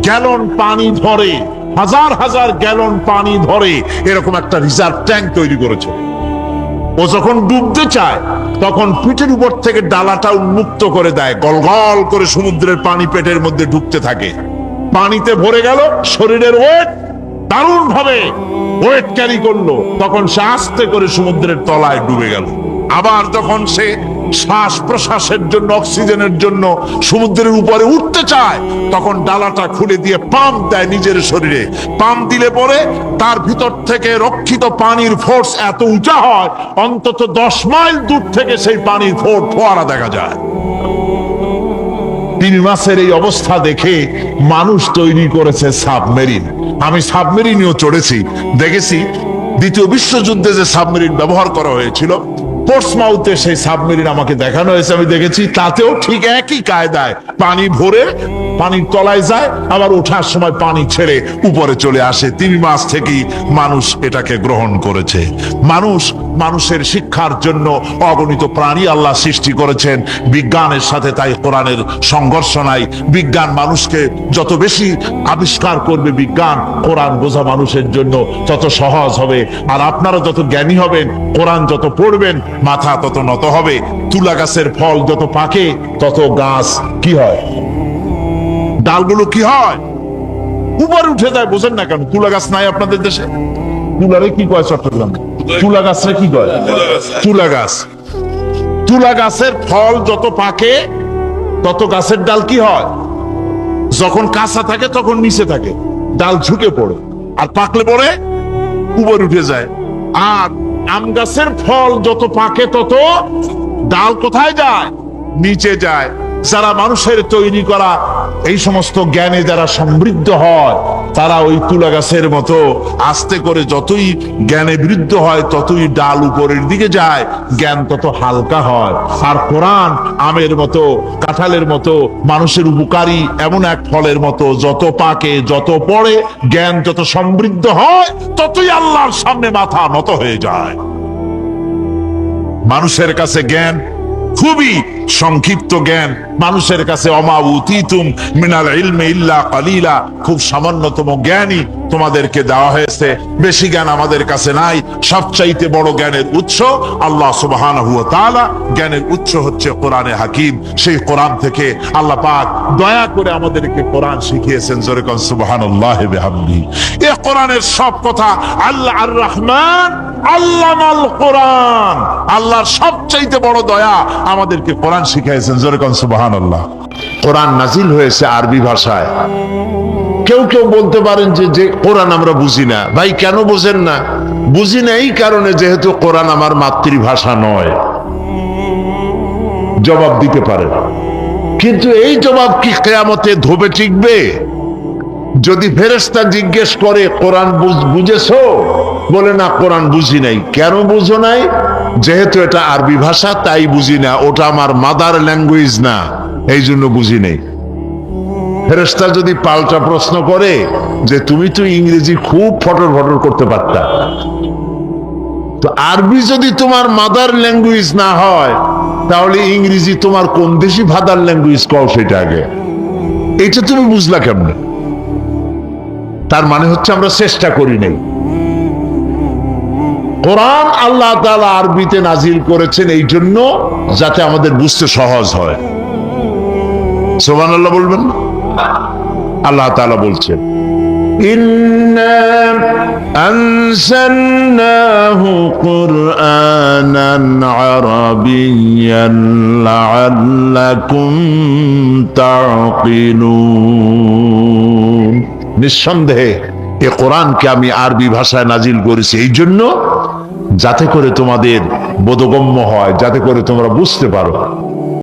গ্যালন পানি ধরে, হাজার হাজার গ্যালন পানি ধরে এরকম একটা রিজার্ভ ট্যাঙ্ক তৈরি করেছে। ও যখন ডুবতে চায় তখন পিঠের উপর থেকে ডালাটা উন্মুক্ত করে দেয়, গলগল করে সমুদ্রের পানি পেটের মধ্যে ঢুকতে থাকে। পানিতে ভরে গেল, শরীরের ওয়েট দারুণ ভাবে ওয়েট ক্যারি করলো, তখন সে আস্তে করে সমুদ্রের তলায় ডুবে গেল। আবার যখন সে শ্বাস প্রশ্বাসের জন্য, অক্সিজেনের জন্য সমুদ্রের উপরে উঠতে চায়, তখন ডালাটা খুলে দিয়ে পাম্প দেয় নিজের শরীরে। পাম্প দিলে পরে তার ভিতর থেকে রক্ষিত পানির ফোর্স এত উঁচা হয়, অন্তত 10 মাইল দূর থেকে সেই পানির ফোয়ারা দেখা যায়। তিমি মাছের এই অবস্থা দেখে মানুষ তৈরি করেছে সাবমেরিন। আমি সাবমেরিনেও চড়েছি, দেখেছি দ্বিতীয় বিশ্বযুদ্ধে যে সাবমেরিন ব্যবহার করা হয়েছিল, পোর্টসমাউথে সেই সাবমেরিন আমাকে দেখানো হয়েছে, আমি দেখেছি। তাতেও ঠিক একই কায়দায় পানি ভরে পানির তলায় যায়, আবার ওঠার সময় পানি ছেড়ে উপরে চলে আসে। তিমি মাছ থেকেই মানুষ এটাকে গ্রহণ করেছে। মানুষের শিক্ষার জন্য অগণিত প্রাণী আল্লাহ সৃষ্টি করেছেন বিজ্ঞানের সাথে, তাই কোরআনের সংঘর্ষ নাই। বিজ্ঞান মানুষকে যত বেশি আবিষ্কার করবে, বিজ্ঞান কোরআন বোঝা মানুষের জন্য তত সহজ হবে। আর আপনারা যত জ্ঞানী হবেন, কোরআন যত পড়বেন, মাথা তত নত হবে। তুলা গাছের ফল যত পাকে, তত গাছ কি হয়, ডালগুলো কি হয়, উপরে উঠে যায়। বোঝেন না কেন? তুলা গাছ নাই আপনাদের দেশে? তুলারে কি কয় চট্টগ্রাম? তুলা গাছরে কি কয়? তুলা গাছ। তুলা গাছের ফল যত পাকে, তত গাছের ডাল কি হয়, যখন কাঁচা থাকে তখন নিচে থাকে, ডাল ঝুঁকে পড়ে, আর পাকলে পরে উপরে উঠে যায়। আর আম গাছের ফল যত পাকে, তত ডাল কোথায় যায়? নিচে যায়। যারা মানুষের তৈরি করা এই সমস্ত জ্ঞানে যারা সমৃদ্ধ হয়, তারা ওই তুলা গাছের মতো আস্তে করে যতই জ্ঞানে বৃদ্ধ হয়, ততই ডাল উপরের দিকে যায়, জ্ঞান তত হালকা হয়। আর কোরআন আমের মতো, কাঁঠালের মতো, মানুষের উপকারী এমন এক ফলের মতো, যত পাকে, যত পড়ে, জ্ঞান যত সমৃদ্ধ হয়, ততই আল্লাহর সামনে মাথা নত হয়ে যায়। মানুষের কাছে জ্ঞান খুবই সংক্ষিপ্ত জ্ঞান। মানুষের কাছে অমা উতিতুম মিনাল ইলমি ইল্লা কালিলা, খুব সামান্যতম জ্ঞানই তোমাদেরকে দেওয়া হয়েছে, বেশি জ্ঞান আমাদের কাছে নাই। সবচাইতে বড় জ্ঞানের উৎস আল্লাহ সুবহানাহু ওয়া তাআলা। জ্ঞানের উৎস হচ্ছে কোরআনে হাকিম। সেই কোরআন থেকে আল্লাহ পাক দয়া করে আমাদেরকে কোরআন শিখিয়েছেন। জোরে কোন সুবহানাল্লাহি বিহামদিহি। এই কোরআনের সব কথা আল্লাহ আর রহমান আল্লামাল কোরআন, আল্লাহর সবচাইতে বড় দয়া আমাদেরকে কোরআন শিখিয়েছেন। জোরে কোন সুবহানাল্লাহ। কোরআন নাজিল হয়েছে আরবি ভাষায়। কেউ কেউ বলতে পারেন যে কোরআন আমরা বুঝি না। ভাই, কেন বোঝেন না? বুঝি না এই কারণে, যেহেতু কোরআন আমার মাতৃভাষা নয়। জবাব দিতে পারে, কিন্তু এই জবাব কি কিয়ামতে ধোবে টিকবে? যদি ফেরেশতা জিজ্ঞেস করে কোরআন বুঝেছো, বলে না কোরআন বুঝি নাই। কেন বুঝো নাই? যেহেতু এটা আরবি ভাষা তাই বুঝি না, ওটা আমার মাদার ল্যাঙ্গুয়েজ না, এই জন্য বুঝি নাই। ফেরেশতা যদি পাল্টা প্রশ্ন করে যে তুমি তো ইংরেজি খুব ফটর ফটর করতে পারতা, তো আরবি যদি তোমার মাদার ল্যাঙ্গুয়েজ না হয়, তাহলে ইংরেজি তোমার কোন দেশি ফাদার ল্যাঙ্গুয়েজ কও সেটা আগে। এটা তুমি বুঝলা কেমনে? তার মানে হচ্ছে আমরা চেষ্টা করি নাই। কোরআন আল্লাহ তাআলা আরবিতে নাজিল করেছেন এই জন্য যাতে আমাদের বুঝতে সহজ হয়। সুবহানাল্লাহ বলবেন না? আল্লাহ তাআলা বলছেন ইন্না আনজালনাহু কুরআনান আরাবিয়্যান লাআল্লাকুম তাকিলুন। নিঃসন্দেহে এ কোরআনকে আমি আরবি ভাষায় নাজিল করেছি এই জন্য যাতে করে তোমাদের বোধগম্য হয়, যাতে করে তোমরা বুঝতে পারো।